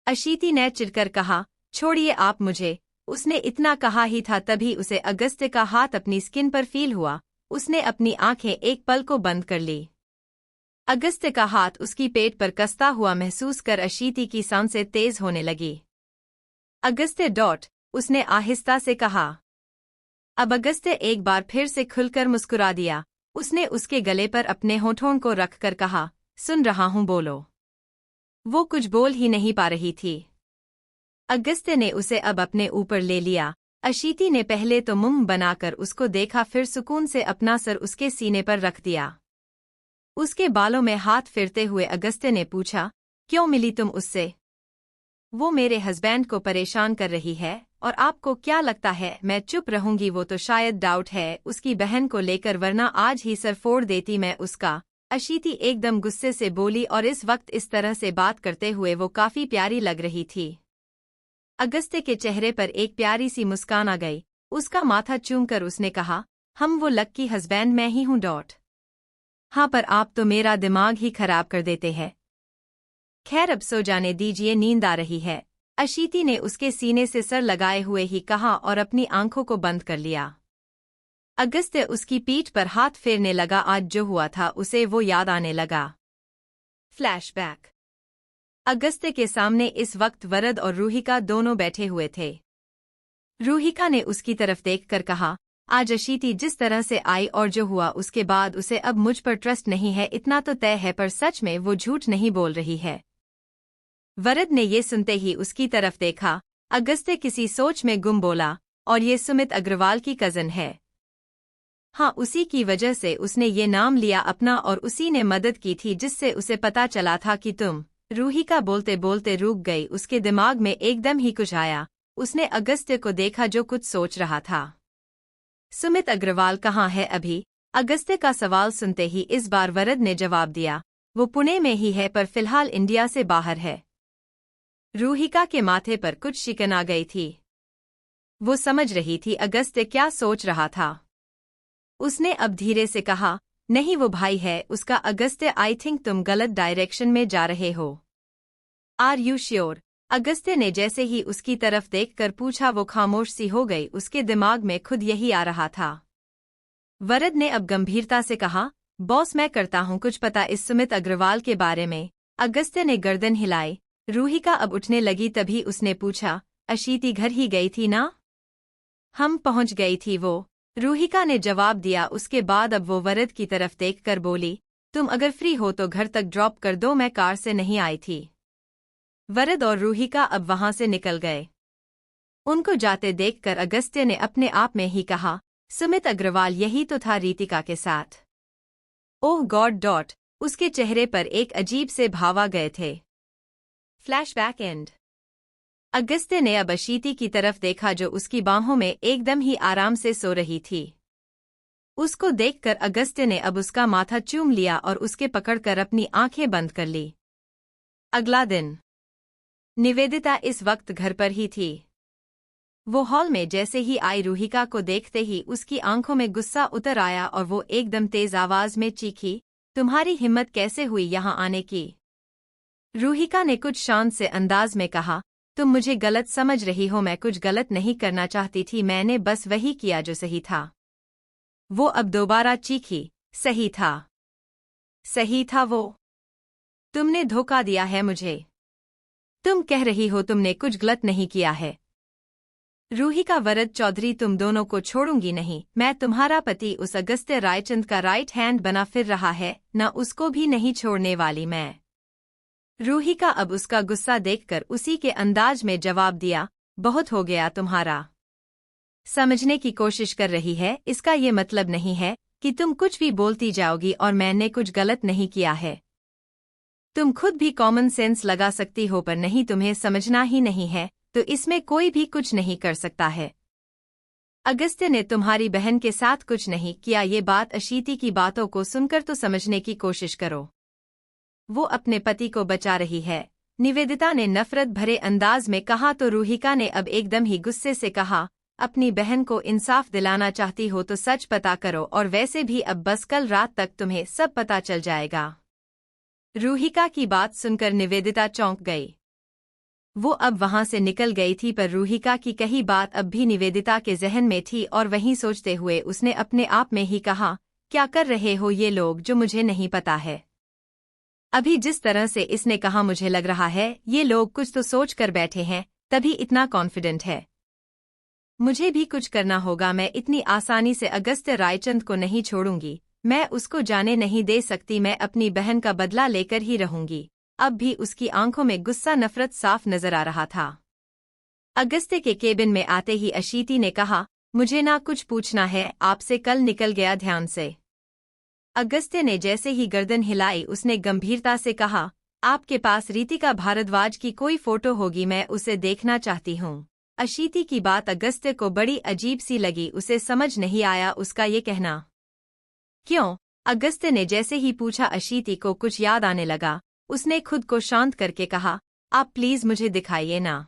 अशीति ने चिढ़कर कहा, छोड़िए आप मुझे। उसने इतना कहा ही था तभी उसे अगस्त्य का हाथ अपनी स्किन पर फील हुआ। उसने अपनी आंखें एक पल को बंद कर ली। अगस्त्य का हाथ उसकी पेट पर कसता हुआ महसूस कर अशीति की सांसें तेज होने लगी। अगस्त्य उसने आहिस्ता से कहा। अब अगस्त्य एक बार फिर से खुलकर मुस्कुरा दिया। उसने उसके गले पर अपने होठों को रखकर कहा, सुन रहा हूं, बोलो। वो कुछ बोल ही नहीं पा रही थी। अगस्त्य ने उसे अब अपने ऊपर ले लिया। अशीति ने पहले तो मुंह बनाकर उसको देखा, फिर सुकून से अपना सर उसके सीने पर रख दिया। उसके बालों में हाथ फेरते हुए अगस्त्य ने पूछा, क्यों मिली तुम उससे? वो मेरे हस्बैंड को परेशान कर रही है और आपको क्या लगता है मैं चुप रहूंगी? वो तो शायद डाउट है उसकी बहन को लेकर, वरना आज ही सर फोड़ देती मैं उसका। अशीति एकदम गुस्से से बोली और इस वक्त इस तरह से बात करते हुए वो काफी प्यारी लग रही थी। अगस्त्य के चेहरे पर एक प्यारी सी मुस्कान आ गई। उसका माथा चूमकर उसने कहा, हम वो लक्की हस्बैंड मैं ही हूं। हाँ, पर आप तो मेरा दिमाग ही खराब कर देते हैं। खैर अब सो जाने दीजिए, नींद आ रही है। अशीति ने उसके सीने से सर लगाए हुए ही कहा और अपनी आंखों को बंद कर लिया। अगस्त्य उसकी पीठ पर हाथ फेरने लगा। आज जो हुआ था उसे वो याद आने लगा। फ्लैशबैक। अगस्त्य के सामने इस वक्त वरद और रूहिका दोनों बैठे हुए थे। रूहिका ने उसकी तरफ देखकर कहा, आज अशीति जिस तरह से आई और जो हुआ उसके बाद उसे अब मुझ पर ट्रस्ट नहीं है, इतना तो तय है, पर सच में वो झूठ नहीं बोल रही है। वरद ने ये सुनते ही उसकी तरफ देखा। अगस्त्य किसी सोच में गुम बोला, और ये सुमित अग्रवाल की कजन है। हाँ, उसी की वजह से उसने ये नाम लिया अपना और उसी ने मदद की थी जिससे उसे पता चला था कि तुम। रूहिका बोलते बोलते रुक गई। उसके दिमाग में एकदम ही कुछ आया। उसने अगस्त्य को देखा जो कुछ सोच रहा था। सुमित अग्रवाल कहाँ है अभी? अगस्त्य का सवाल सुनते ही इस बार वरद ने जवाब दिया, वो पुणे में ही है, पर फिलहाल इंडिया से बाहर है। रूहिका के माथे पर कुछ शिकन आ गई थी। वो समझ रही थी अगस्त्य क्या सोच रहा था। उसने अब धीरे से कहा, नहीं वो भाई है उसका। अगस्त्य, आई थिंक तुम गलत डायरेक्शन में जा रहे हो। Are you sure? अगस्त्य ने जैसे ही उसकी तरफ देखकर पूछा। वो खामोश सी हो गई। उसके दिमाग में खुद यही आ रहा था। वरद ने अब गंभीरता से कहा, बॉस मैं करता हूं कुछ पता इस सुमित अग्रवाल के बारे में। अगस्त्य ने गर्दन हिलाई। रूहिका अब उठने लगी तभी उसने पूछा, अशीति घर ही गई थी ना? हम पहुंच गई थी वो। रूहिका ने जवाब दिया। उसके बाद अब वो वरद की तरफ देखकर बोली, तुम अगर फ्री हो तो घर तक ड्रॉप कर दो, मैं कार से नहीं आई थी। वरद और रूहिका अब वहां से निकल गए। उनको जाते देखकर अगस्त्य ने अपने आप में ही कहा, सुमित अग्रवाल यही तो था रितिका के साथ। ओह गॉड! उसके चेहरे पर एक अजीब से भाव आ गए थे। Flashback and. अगस्त्य ने अब अशीति की तरफ देखा जो उसकी बाहों में एकदम ही आराम से सो रही थी। उसको देखकर अगस्त्य ने अब उसका माथा चूम लिया और उसके पकड़कर अपनी आंखें बंद कर ली। अगला दिन। निवेदिता इस वक्त घर पर ही थी। वो हॉल में जैसे ही आई रूहिका को देखते ही उसकी आंखों में गुस्सा उतर आया और वो एकदम तेज आवाज में चीखी, तुम्हारी हिम्मत कैसे हुई यहाँ आने की? रूहिका ने कुछ शांत से अंदाज में कहा, तुम मुझे गलत समझ रही हो, मैं कुछ गलत नहीं करना चाहती थी, मैंने बस वही किया जो सही था। वो अब दोबारा चीखी, सही था? सही था वो? तुमने धोखा दिया है मुझे। तुम कह रही हो तुमने कुछ गलत नहीं किया है। रूहिका, वरद चौधरी, तुम दोनों को छोड़ूंगी नहीं। मैं तुम्हारा पति उस अगस्त्य रायचंद का राइट हैंड बना फिर रहा है, न उसको भी नहीं छोड़ने वाली मैं। रूहिका अब उसका गुस्सा देखकर उसी के अंदाज में जवाब दिया, बहुत हो गया तुम्हारा। समझने की कोशिश कर रही है, इसका ये मतलब नहीं है कि तुम कुछ भी बोलती जाओगी और मैंने कुछ गलत नहीं किया है। तुम खुद भी कॉमन सेंस लगा सकती हो, पर नहीं, तुम्हें समझना ही नहीं है तो इसमें कोई भी कुछ नहीं कर सकता है। अगस्त्य ने तुम्हारी बहन के साथ कुछ नहीं किया, ये बात अशीति की बातों को सुनकर तो समझने की कोशिश करो। वो अपने पति को बचा रही है। निवेदिता ने नफरत भरे अंदाज में कहा तो रूहिका ने अब एकदम ही गुस्से से कहा, अपनी बहन को इंसाफ दिलाना चाहती हो तो सच पता करो, और वैसे भी अब बस कल रात तक तुम्हें सब पता चल जाएगा। रूहिका की बात सुनकर निवेदिता चौंक गई। वो अब वहां से निकल गई थी, पर रूहिका की कही बात अब भी निवेदिता के जहन में थी और वहीं सोचते हुए उसने अपने आप में ही कहा, क्या कर रहे हो ये लोग जो मुझे नहीं पता है। अभी जिस तरह से इसने कहा मुझे लग रहा है ये लोग कुछ तो सोच कर बैठे हैं, तभी इतना कॉन्फिडेंट है। मुझे भी कुछ करना होगा, मैं इतनी आसानी से अगस्त्य रायचंद को नहीं छोड़ूंगी, मैं उसको जाने नहीं दे सकती, मैं अपनी बहन का बदला लेकर ही रहूंगी। अब भी उसकी आंखों में गुस्सा नफरत साफ नजर आ रहा था। अगस्त्य के केबिन में आते ही अशीति ने कहा, मुझे ना कुछ पूछना है आपसे, कल निकल गया ध्यान से। अगस्त्य ने जैसे ही गर्दन हिलाई उसने गंभीरता से कहा, आपके पास रितिका भारद्वाज की कोई फोटो होगी, मैं उसे देखना चाहती हूँ। अशीति की बात अगस्त्य को बड़ी अजीब सी लगी, उसे समझ नहीं आया उसका ये कहना। क्यों? अगस्त्य ने जैसे ही पूछा अशीति को कुछ याद आने लगा। उसने खुद को शांत करके कहा, आप प्लीज मुझे दिखाइए ना।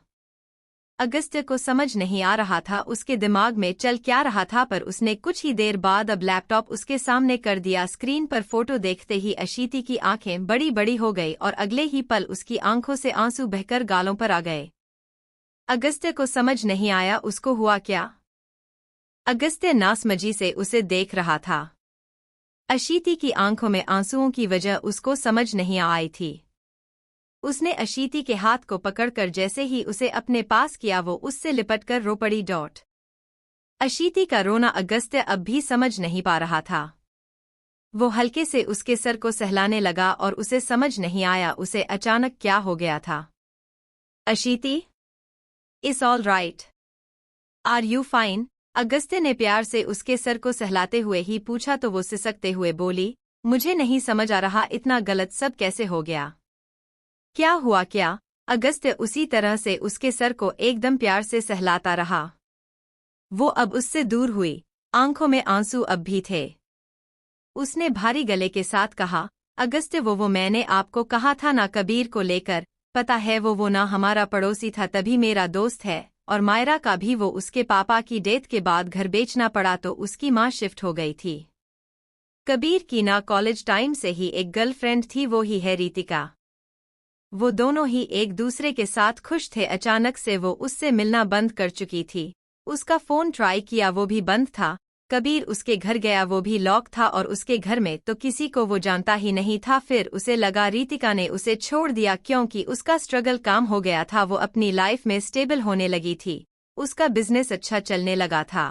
अगस्त्य को समझ नहीं आ रहा था उसके दिमाग में चल क्या रहा था, पर उसने कुछ ही देर बाद अब लैपटॉप उसके सामने कर दिया। स्क्रीन पर फोटो देखते ही अशीति की आंखें बड़ी बड़ी हो गई और अगले ही पल उसकी आंखों से आंसू बहकर गालों पर आ गए। अगस्त्य को समझ नहीं आया उसको हुआ क्या। अगस्त्य नासमझी से उसे देख रहा था। अशीति की आंखों में आंसुओं की वजह उसको समझ नहीं आई थी। उसने अशीति के हाथ को पकड़कर जैसे ही उसे अपने पास किया वो उससे लिपटकर रो पड़ी। अशीति का रोना अगस्त्य अब भी समझ नहीं पा रहा था। वो हल्के से उसके सर को सहलाने लगा और उसे समझ नहीं आया उसे अचानक क्या हो गया था। Ashiti, is all right? Are you fine? Agastya ने प्यार से उसके सर को सहलाते हुए ही पूछा तो वो सिसकते हुए बोली, मुझे नहीं समझ आ रहा इतना गलत सब कैसे हो गया। क्या हुआ क्या? अगस्त्य उसी तरह से उसके सर को एकदम प्यार से सहलाता रहा। वो अब उससे दूर हुई, आंखों में आंसू अब भी थे। उसने भारी गले के साथ कहा, अगस्त्य वो मैंने आपको कहा था ना कबीर को लेकर, पता है वो ना हमारा पड़ोसी था तभी मेरा दोस्त है, और मायरा का भी वो उसके पापा की डेथ के बाद घर बेचना पड़ा तो उसकी माँ शिफ्ट हो गई थी। कबीर की ना कॉलेज टाइम से ही एक गर्लफ्रेंड थी, वो ही है रितिका। वो दोनों ही एक दूसरे के साथ खुश थे, अचानक से वो उससे मिलना बंद कर चुकी थी। उसका फोन ट्राई किया वो भी बंद था। कबीर उसके घर गया वो भी लॉक था और उसके घर में तो किसी को वो जानता ही नहीं था। फिर उसे लगा रितिका ने उसे छोड़ दिया क्योंकि उसका स्ट्रगल काम हो गया था, वो अपनी लाइफ में स्टेबल होने लगी थी, उसका बिजनेस अच्छा चलने लगा था।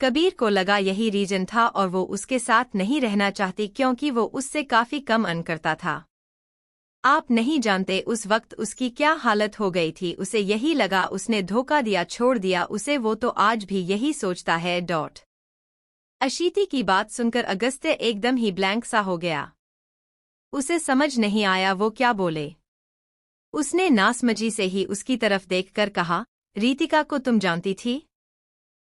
कबीर को लगा यही रीजन था और वो उसके साथ नहीं रहना चाहती क्योंकि वो उससे काफी कम अर्न करता था। आप नहीं जानते उस वक्त उसकी क्या हालत हो गई थी, उसे यही लगा उसने धोखा दिया, छोड़ दिया उसे, वो तो आज भी यही सोचता है। अशीति की बात सुनकर अगस्त्य एकदम ही ब्लैंक सा हो गया। उसे समझ नहीं आया वो क्या बोले। उसने नासमझी से ही उसकी तरफ देखकर कहा, रितिका को तुम जानती थी?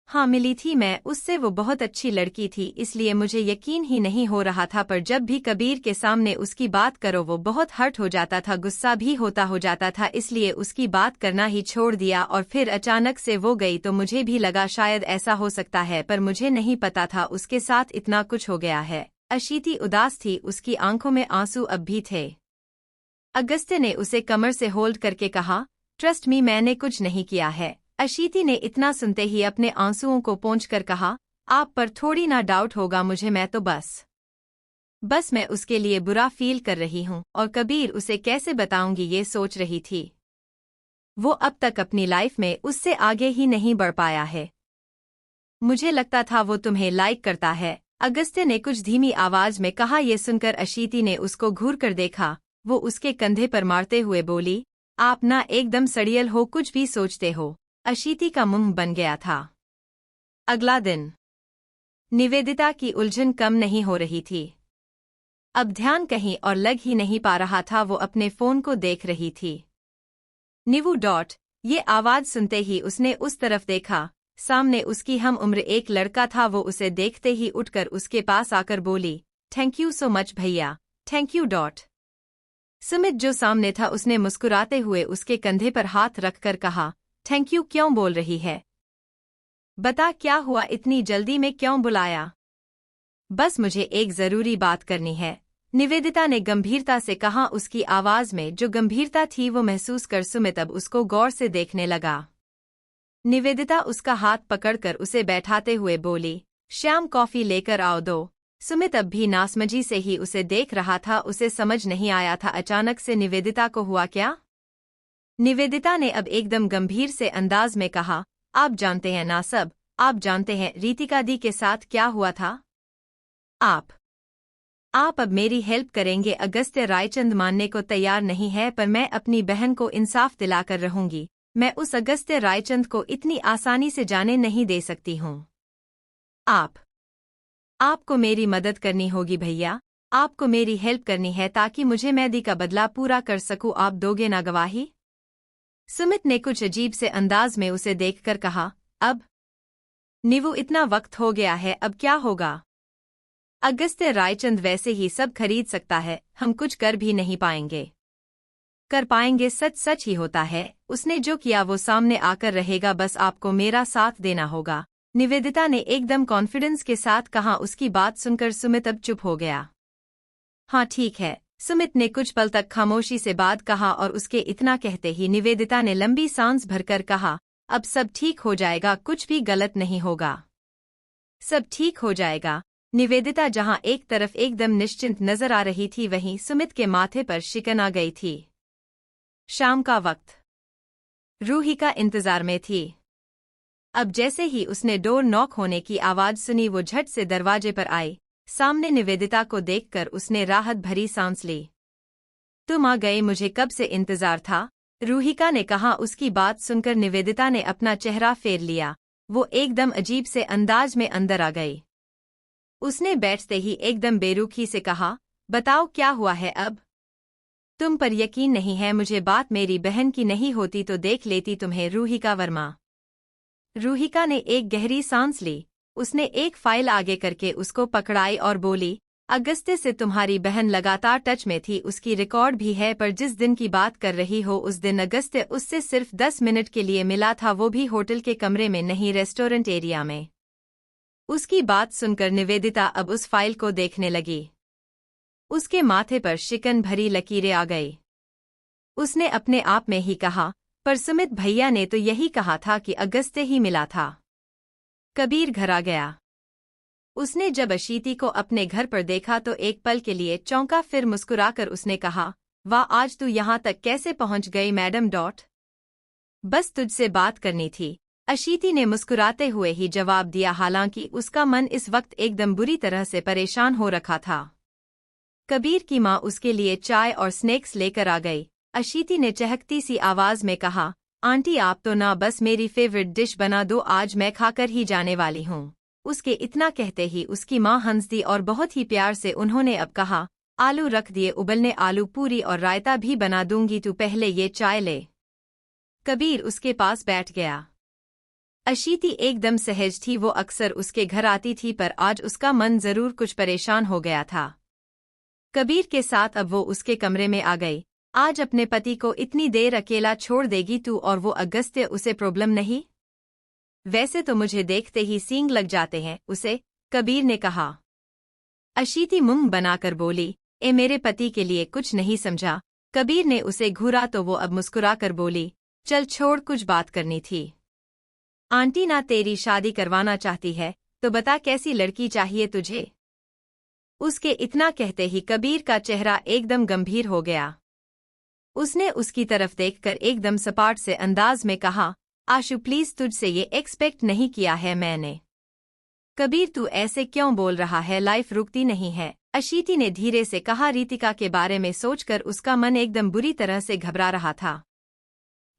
हाँ मिली थी मैं उससे, वो बहुत अच्छी लड़की थी, इसलिए मुझे यकीन ही नहीं हो रहा था, पर जब भी कबीर के सामने उसकी बात करो वो बहुत हर्ट हो जाता था, गुस्सा भी हो जाता था, इसलिए उसकी बात करना ही छोड़ दिया। और फिर अचानक से वो गई तो मुझे भी लगा शायद ऐसा हो सकता है, पर मुझे नहीं पता था उसके साथ इतना कुछ हो गया है। अशीति उदास थी, उसकी आंखों में आंसू अब भी थे। अगस्त्य ने उसे कमर से होल्ड करके कहा, ट्रस्ट मी मैंने कुछ नहीं किया है। अशीति ने इतना सुनते ही अपने आंसुओं को पोंछकर कहा, आप पर थोड़ी ना डाउट होगा मुझे, मैं तो बस मैं उसके लिए बुरा फील कर रही हूँ और कबीर उसे कैसे बताऊंगी ये सोच रही थी। वो अब तक अपनी लाइफ में उससे आगे ही नहीं बढ़ पाया है। मुझे लगता था वो तुम्हें लाइक करता है, अगस्त्य ने कुछ धीमी आवाज में कहा। ये सुनकर अशीति ने उसको घूर कर देखा। वो उसके कंधे पर मारते हुए बोली, आप ना एकदम सड़ियल हो, कुछ भी सोचते हो। अशीति का मुंह बन गया था। अगला दिन निवेदिता की उलझन कम नहीं हो रही थी। अब ध्यान कहीं और लग ही नहीं पा रहा था, वो अपने फोन को देख रही थी। निवू ये आवाज सुनते ही उसने उस तरफ देखा। सामने उसकी हम उम्र एक लड़का था। वो उसे देखते ही उठकर उसके पास आकर बोली, थैंक यू सो मच भैया, थैंक यू। सुमित जो सामने था उसने मुस्कुराते हुए उसके कंधे पर हाथ रखकर कहा, थैंक यू क्यों बोल रही है? बता क्या हुआ, इतनी जल्दी में क्यों बुलाया? बस मुझे एक जरूरी बात करनी है, निवेदिता ने गंभीरता से कहा। उसकी आवाज में जो गंभीरता थी वो महसूस कर सुमित अब उसको गौर से देखने लगा। निवेदिता उसका हाथ पकड़कर उसे बैठाते हुए बोली, श्याम कॉफी लेकर आओ दो। सुमित अब भी नासमझी से ही उसे देख रहा था, उसे समझ नहीं आया था अचानक से निवेदिता को हुआ क्या। निवेदिता ने अब एकदम गंभीर से अंदाज में कहा, आप जानते हैं ना सब, आप जानते हैं रितिका दी के साथ क्या हुआ था। आप अब मेरी हेल्प करेंगे। अगस्त्य रायचंद मानने को तैयार नहीं है, पर मैं अपनी बहन को इंसाफ दिलाकर रहूंगी। मैं उस अगस्त्य रायचंद को इतनी आसानी से जाने नहीं दे सकती हूँ। आपको मेरी मदद करनी होगी भैया, आपको मेरी हेल्प करनी है ताकि मुझे मेहदी का बदला पूरा कर सकूं। आप दोगे ना गवाही? सुमित ने कुछ अजीब से अंदाज में उसे देखकर कहा। अब नीवू, इतना वक्त हो गया है, अब क्या होगा? अगस्त्य रायचंद वैसे ही सब खरीद सकता है, हम कुछ कर भी नहीं पाएंगे। कर पाएंगे, सच सच ही होता है, उसने जो किया वो सामने आकर रहेगा, बस आपको मेरा साथ देना होगा, निवेदिता ने एकदम कॉन्फिडेंस के साथ कहा। उसकी बात सुनकर सुमित अब चुप हो गया। हाँ ठीक है, सुमित ने कुछ पल तक खामोशी से बात कहा और उसके इतना कहते ही निवेदिता ने लंबी सांस भरकर कहा, अब सब ठीक हो जाएगा, कुछ भी गलत नहीं होगा, सब ठीक हो जाएगा। निवेदिता जहां एक तरफ एकदम निश्चिंत नजर आ रही थी, वहीं सुमित के माथे पर शिकन आ गई थी। शाम का वक्त, रूही का इंतजार में थी। अब जैसे ही उसने डोर नॉक होने की आवाज सुनी, वो झट से दरवाजे पर आई। सामने निवेदिता को देखकर उसने राहत भरी सांस ली। तुम आ गए, मुझे कब से इंतजार था, रूहिका ने कहा। उसकी बात सुनकर निवेदिता ने अपना चेहरा फेर लिया, वो एकदम अजीब से अंदाज में अंदर आ गई। उसने बैठते ही एकदम बेरुखी से कहा, बताओ क्या हुआ है अब? तुम पर यकीन नहीं है मुझे, बात मेरी बहन की नहीं होती तो देख लेती तुम्हें। रूहिका वर्मा। रूहिका ने एक गहरी सांस ली, उसने एक फाइल आगे करके उसको पकड़ाई और बोली, अगस्त्य से तुम्हारी बहन लगातार टच में थी, उसकी रिकॉर्ड भी है, पर जिस दिन की बात कर रही हो उस दिन अगस्त्य उससे सिर्फ 10 मिनट के लिए मिला था, वो भी होटल के कमरे में नहीं, रेस्टोरेंट एरिया में। उसकी बात सुनकर निवेदिता अब उस फाइल को देखने लगी। उसके माथे पर शिकन भरी लकीरें आ गई। उसने अपने आप में ही कहा, पर सुमित भैया ने तो यही कहा था कि अगस्त्य ही मिला था। कबीर घर आ गया। उसने जब अशीति को अपने घर पर देखा तो एक पल के लिए चौंका, फिर मुस्कुराकर उसने कहा, वाह, आज तू यहाँ तक कैसे पहुँच गई मैडम? बस तुझसे बात करनी थी, अशीति ने मुस्कुराते हुए ही जवाब दिया। हालांकि उसका मन इस वक्त एकदम बुरी तरह से परेशान हो रखा था। कबीर की माँ उसके लिए चाय और स्नैक्स लेकर आ गई। अशीति ने चहकती सी आवाज में कहा, आंटी आप तो ना बस मेरी फेवरेट डिश बना दो, आज मैं खाकर ही जाने वाली हूँ। उसके इतना कहते ही उसकी माँ हंस दी और बहुत ही प्यार से उन्होंने अब कहा, आलू रख दिए उबलने, आलू पूरी और रायता भी बना दूंगी, तू पहले ये चाय ले। कबीर उसके पास बैठ गया। अशीति एकदम सहज थी, वो अक्सर उसके घर आती थी, पर आज उसका मन जरूर कुछ परेशान हो गया था। कबीर के साथ अब वो उसके कमरे में आ गई। आज अपने पति को इतनी देर अकेला छोड़ देगी तू? और वो अगस्त्य, उसे प्रॉब्लम नहीं? वैसे तो मुझे देखते ही सींग लग जाते हैं उसे, कबीर ने कहा। अशीति मुंह बनाकर बोली, ए मेरे पति के लिए कुछ नहीं समझा? कबीर ने उसे घूरा तो वो अब मुस्कुराकर बोली, चल छोड़, कुछ बात करनी थी। आंटी ना तेरी शादी करवाना चाहती है तो बता कैसी लड़की चाहिए तुझे? उसके इतना कहते ही कबीर का चेहरा एकदम गंभीर हो गया। उसने उसकी तरफ देखकर एकदम सपाट से अंदाज में कहा, आशु प्लीज, तुझसे ये एक्सपेक्ट नहीं किया है मैंने। कबीर तू ऐसे क्यों बोल रहा है, लाइफ रुकती नहीं है, अशीति ने धीरे से कहा। रितिका के बारे में सोचकर उसका मन एकदम बुरी तरह से घबरा रहा था।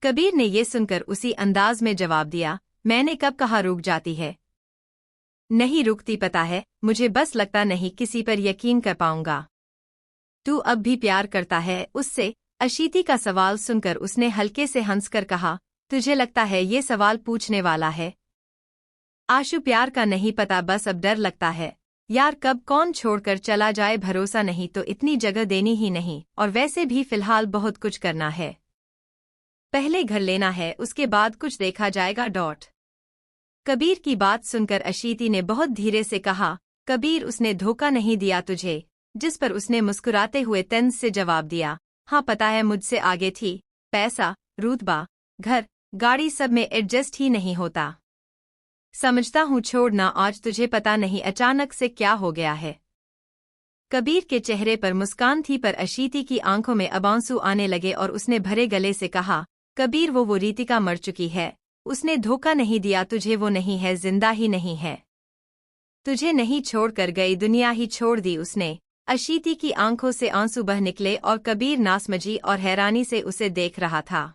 कबीर ने ये सुनकर उसी अंदाज में जवाब दिया, मैंने कब कहा रुक जाती है? नहीं रुकती, पता है मुझे, बस लगता नहीं किसी पर यकीन कर पाऊंगा। तू अब भी प्यार करता है उससे? अशीति का सवाल सुनकर उसने हल्के से हंसकर कहा, तुझे लगता है ये सवाल पूछने वाला है? आशु प्यार का नहीं पता, बस अब डर लगता है यार, कब कौन छोड़कर चला जाए, भरोसा नहीं, तो इतनी जगह देनी ही नहीं, और वैसे भी फिलहाल बहुत कुछ करना है, पहले घर लेना है, उसके बाद कुछ देखा जाएगा। कबीर की बात सुनकर अशीति ने बहुत धीरे से कहा, कबीर उसने धोखा नहीं दिया तुझे। जिस पर उसने मुस्कुराते हुए तंज से जवाब दिया, हाँ पता है मुझसे आगे थी, पैसा, रुतबा, घर, गाड़ी सब में एडजस्ट ही नहीं होता। समझता हूँ छोड़ना, आज तुझे पता नहीं अचानक से क्या हो गया है। कबीर के चेहरे पर मुस्कान थी पर अशीति की आंखों में अब आंसू आने लगे और उसने भरे गले से कहा, कबीर वो रीतिका मर चुकी है, उसने धोखा नहीं दिया तुझे, वो नहीं है, जिंदा ही नहीं है। तुझे नहीं छोड़कर गई, दुनिया ही छोड़ दी उसने। अशीति की आंखों से आंसू बह निकले और कबीर नासमझी और हैरानी से उसे देख रहा था।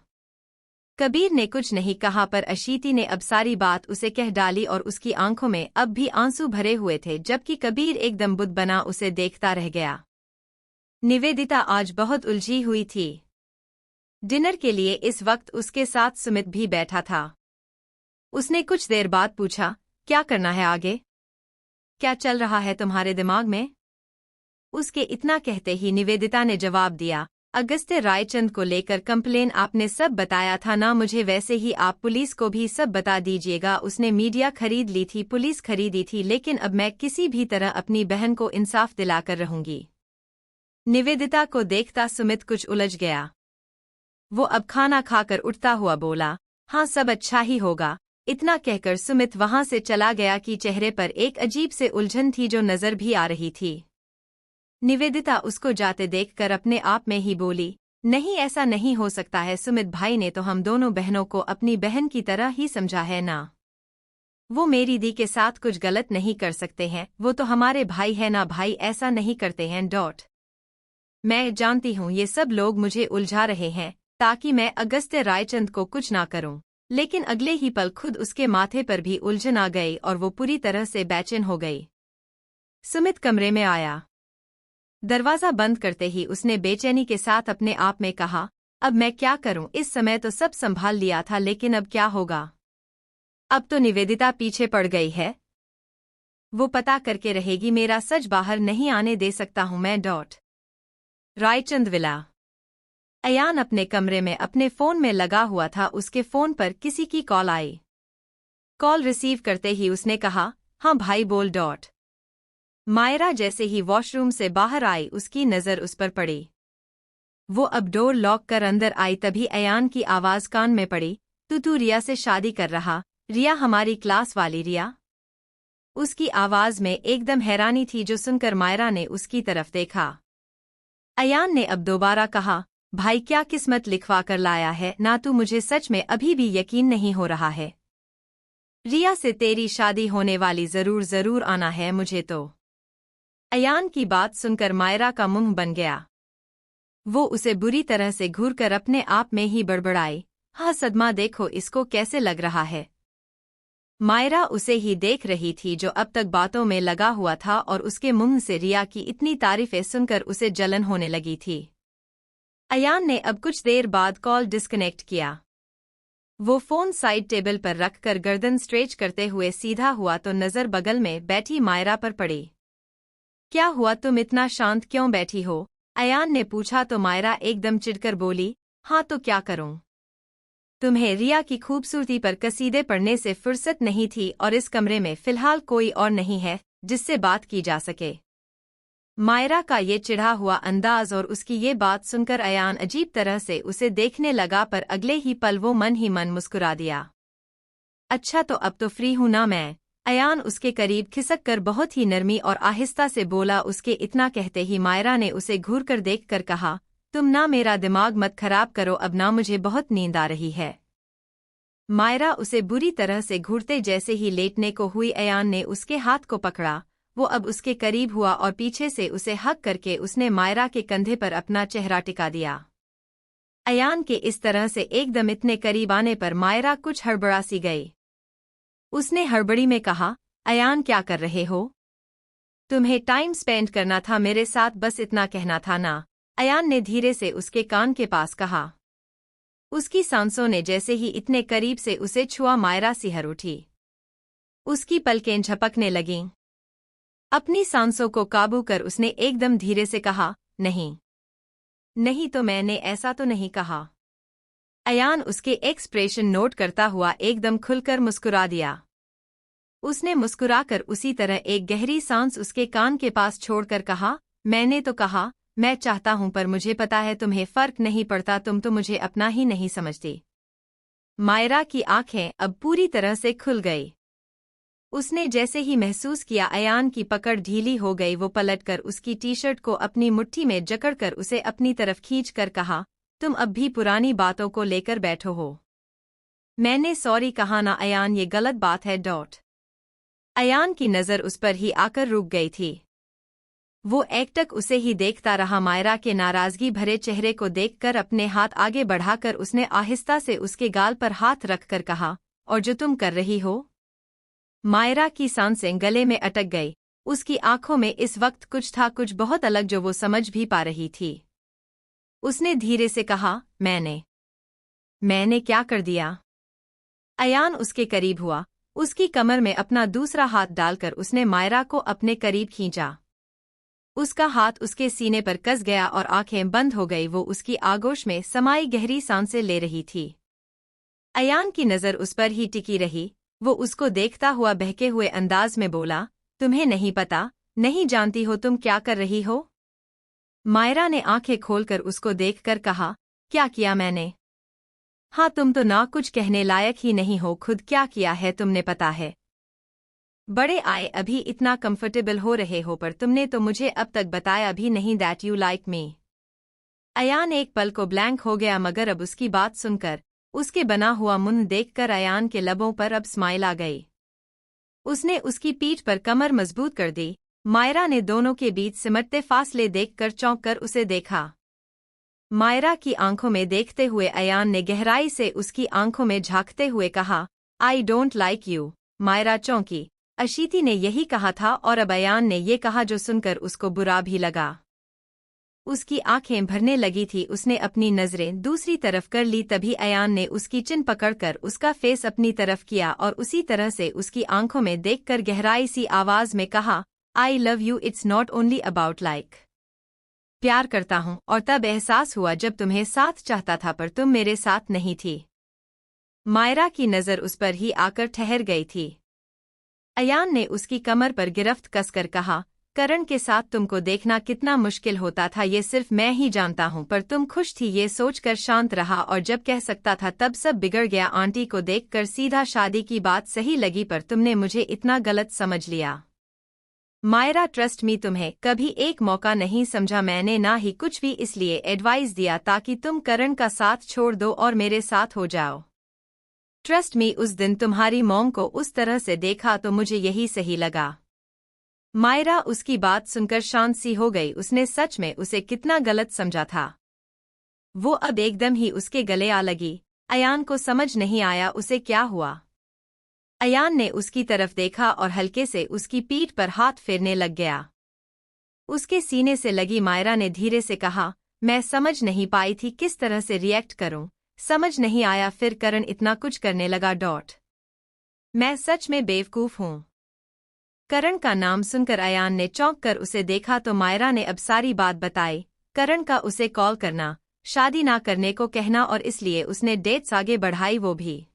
कबीर ने कुछ नहीं कहा पर अशीति ने अब सारी बात उसे कह डाली और उसकी आंखों में अब भी आंसू भरे हुए थे, जबकि कबीर एकदम बुद्ध बना उसे देखता रह गया। निवेदिता आज बहुत उलझी हुई थी। डिनर के लिए इस वक्त उसके साथ सुमित भी बैठा था। उसने कुछ देर बाद पूछा, क्या करना है आगे? क्या चल रहा है तुम्हारे दिमाग में? उसके इतना कहते ही निवेदिता ने जवाब दिया, अगस्त्य रायचंद को लेकर कंप्लेन आपने सब बताया था ना मुझे, वैसे ही आप पुलिस को भी सब बता दीजिएगा। उसने मीडिया खरीद ली थी, पुलिस खरीदी थी, लेकिन अब मैं किसी भी तरह अपनी बहन को इंसाफ दिलाकर रहूंगी। निवेदिता को देखता सुमित कुछ उलझ गया। वो अब खाना खाकर उठता हुआ बोला, हाँ सब अच्छा ही होगा। इतना कहकर सुमित वहां से चला गया कि चेहरे पर एक अजीब से उलझन थी जो नजर भी आ रही थी। निवेदिता उसको जाते देखकर अपने आप में ही बोली, नहीं ऐसा नहीं हो सकता है, सुमित भाई ने तो हम दोनों बहनों को अपनी बहन की तरह ही समझा है ना। वो मेरी दी के साथ कुछ गलत नहीं कर सकते हैं, वो तो हमारे भाई है ना, भाई ऐसा नहीं करते हैं। मैं जानती हूँ ये सब लोग मुझे उलझा रहे हैं ताकि मैं अगस्त्य रायचंद को कुछ ना करूं, लेकिन अगले ही पल खुद उसके माथे पर भी उलझन आ गई और वो पूरी तरह से बेचैन हो गई। सुमित कमरे में आया। दरवाजा बंद करते ही उसने बेचैनी के साथ अपने आप में कहा, अब मैं क्या करूं, इस समय तो सब संभाल लिया था, लेकिन अब क्या होगा? अब तो निवेदिता पीछे पड़ गई है, वो पता करके रहेगी, मेरा सच बाहर नहीं आने दे सकता हूं मैं। रायचंद विला। अयान अपने कमरे में अपने फोन में लगा हुआ था, उसके फोन पर किसी की कॉल आई। कॉल रिसीव करते ही उसने कहा, हाँ भाई बोल। मायरा जैसे ही वॉशरूम से बाहर आई उसकी नज़र उस पर पड़ी। वो अब डोर लॉक कर अंदर आई, तभी अयान की आवाज कान में पड़ी, तू रिया से शादी कर रहा? रिया हमारी क्लास वाली रिया? उसकी आवाज में एकदम हैरानी थी, जो सुनकर मायरा ने उसकी तरफ देखा। अयान ने अब दोबारा कहा, भाई क्या किस्मत लिखवा कर लाया है ना तू, मुझे सच में अभी भी यकीन नहीं हो रहा है। रिया से तेरी शादी होने वाली, जरूर आना है मुझे तो। अयान की बात सुनकर मायरा का मुंह बन गया। वो उसे बुरी तरह से घूरकर अपने आप में ही बड़बड़ाई, हाँ सदमा देखो इसको कैसे लग रहा है। मायरा उसे ही देख रही थी जो अब तक बातों में लगा हुआ था और उसके मुंह से रिया की इतनी तारीफें सुनकर उसे जलन होने लगी थी। अयान ने अब कुछ देर बाद कॉल डिस्कनेक्ट किया। वो फोन साइड टेबल पर रखकर गर्दन स्ट्रेच करते हुए सीधा हुआ तो नजर बगल में बैठी मायरा पर पड़ी। क्या हुआ, तुम इतना शांत क्यों बैठी हो? अयान ने पूछा तो मायरा एकदम चिढ़कर बोली, हाँ तो क्या करूं? तुम्हें रिया की खूबसूरती पर कसीदे पढ़ने से फुर्सत नहीं थी और इस कमरे में फिलहाल कोई और नहीं है जिससे बात की जा सके। मायरा का ये चिढ़ा हुआ अंदाज और उसकी ये बात सुनकर अयान अजीब तरह से उसे देखने लगा, पर अगले ही पल वो मन ही मन मुस्कुरा दिया। अच्छा तो अब तो फ्री हूं ना मैं? अयान उसके करीब खिसक कर बहुत ही नरमी और आहिस्ता से बोला। उसके इतना कहते ही मायरा ने उसे घूरकर देखकर कहा, तुम ना मेरा दिमाग मत खराब करो, अब ना मुझे बहुत नींद आ रही है। मायरा उसे बुरी तरह से घूरते जैसे ही लेटने को हुई, अयान ने उसके हाथ को पकड़ा। वो अब उसके करीब हुआ और पीछे से उसे हक करके उसने मायरा के कंधे पर अपना चेहरा टिका दिया। अयान के इस तरह से एकदम इतने करीब आने पर मायरा कुछ हड़बड़ा सी गई। उसने हड़बड़ी में कहा, अयान क्या कर रहे हो? तुम्हें टाइम स्पेंड करना था मेरे साथ, बस इतना कहना था ना? अयान ने धीरे से उसके कान के पास कहा। उसकी सांसों ने जैसे ही इतने करीब से उसे छुआ, मायरा सिहर उठी। उसकी पलकें झपकने लगीं। अपनी सांसों को काबू कर उसने एकदम धीरे से कहा, नहीं तो मैंने ऐसा तो नहीं कहा। अयान उसके एक्सप्रेशन नोट करता हुआ एकदम खुलकर मुस्कुरा दिया। उसने मुस्कुराकर उसी तरह एक गहरी सांस उसके कान के पास छोड़कर कहा, मैंने तो कहा, मैं चाहता हूं पर मुझे पता है तुम्हें फर्क नहीं पड़ता, तुम तो मुझे अपना ही नहीं समझती। मायरा की आंखें अब पूरी तरह से खुल गई। उसने जैसे ही महसूस किया अयान की पकड़ ढीली हो गई, वो पलटकर उसकी टी-शर्ट को अपनी मुट्ठी में जकड़कर उसे अपनी तरफ खींचकर कहा, तुम अब भी पुरानी बातों को लेकर बैठो हो। मैंने सॉरी कहा ना अयान, ये गलत बात है। अयान की नज़र उस पर ही आकर रुक गई थी। वो एकटक उसे ही देखता रहा। मायरा के नाराजगी भरे चेहरे को देखकर अपने हाथ आगे बढ़ाकर उसने आहिस्ता से उसके गाल पर हाथ रखकर कहा, और जो तुम कर रही हो? मायरा की सांसें गले में अटक गई। उसकी आंखों में इस वक्त कुछ था, कुछ बहुत अलग जो वो समझ भी पा रही थी। उसने धीरे से कहा, मैंने क्या कर दिया? अयान उसके करीब हुआ। उसकी कमर में अपना दूसरा हाथ डालकर उसने मायरा को अपने करीब खींचा। उसका हाथ उसके सीने पर कस गया और आंखें बंद हो गई। वो उसकी आगोश में समाई गहरी सांसें ले रही थी। अयान की नज़र उस पर ही टिकी रही। वो उसको देखता हुआ बहके हुए अंदाज में बोला, तुम्हें नहीं पता, नहीं जानती हो तुम क्या कर रही हो? मायरा ने आंखें खोलकर उसको देखकर कहा, क्या किया मैंने? हाँ, तुम तो ना कुछ कहने लायक ही नहीं हो, खुद क्या किया है तुमने पता है? बड़े आए अभी इतना कंफर्टेबल हो रहे हो, पर तुमने तो मुझे अब तक बताया भी नहीं that you like me. Ayaan एक पल को ब्लैंक हो गया, मगर अब उसकी बात सुनकर, उसके बना हुआ मुंह देखकर अयान के लबों पर अब स्माइल आ गई। उसने उसकी पीठ पर कमर मजबूत कर दी। मायरा ने दोनों के बीच सिमटते फासले देखकर चौंक कर उसे देखा। मायरा की आंखों में देखते हुए अयान ने गहराई से उसकी आंखों में झांकते हुए कहा, I don't like you. Myra चौंकी। अशीति ने यही कहा था और अब अयान ने ये कहा जो सुनकर उसको बुरा भी लगा। उसकी आंखें भरने लगी थी। उसने अपनी नजरें दूसरी तरफ कर ली। तभी अयान ने उसकी चिन पकड़कर उसका फेस अपनी तरफ किया और उसी तरह से उसकी आंखों में देखकर गहराई सी आवाज में कहा, आई love you, it's not only about like. प्यार करता हूं, और तब एहसास हुआ जब तुम्हें साथ चाहता था पर तुम मेरे साथ नहीं थी। मायरा की नजर उस पर ही आकर ठहर गई थी। अयान ने उसकी कमर पर गिरफ्त कसकर कहा, करण के साथ तुमको देखना कितना मुश्किल होता था ये सिर्फ मैं ही जानता हूं, पर तुम खुश थी ये सोचकर शांत रहा, और जब कह सकता था तब सब बिगड़ गया। आंटी को देखकर सीधा शादी की बात सही लगी, पर तुमने मुझे इतना गलत समझ लिया। मायरा ट्रस्ट मी, तुम्हें कभी एक मौका नहीं समझा मैंने, ना ही कुछ भी, इसलिए एडवाइस दिया ताकि तुम करण का साथ छोड़ दो और मेरे साथ हो जाओ। ट्रस्ट मी, उस दिन तुम्हारी मॉम को उस तरह से देखा तो मुझे यही सही लगा। मायरा उसकी बात सुनकर शांत सी हो गई। उसने सच में उसे कितना गलत समझा था। वो अब एकदम ही उसके गले आ लगी। अयान को समझ नहीं आया उसे क्या हुआ। अयान ने उसकी तरफ देखा और हल्के से उसकी पीठ पर हाथ फेरने लग गया। उसके सीने से लगी मायरा ने धीरे से कहा, मैं समझ नहीं पाई थी किस तरह से रिएक्ट करूं, समझ नहीं आया फिर करण इतना कुछ करने लगा। मैं सच में बेवकूफ हूं। करण का नाम सुनकर अयान ने चौंक कर उसे देखा तो मायरा ने अब सारी बात बताई। करण का उसे कॉल करना, शादी ना करने को कहना, और इसलिए उसने डेट्स आगे बढ़ाई, वो भी।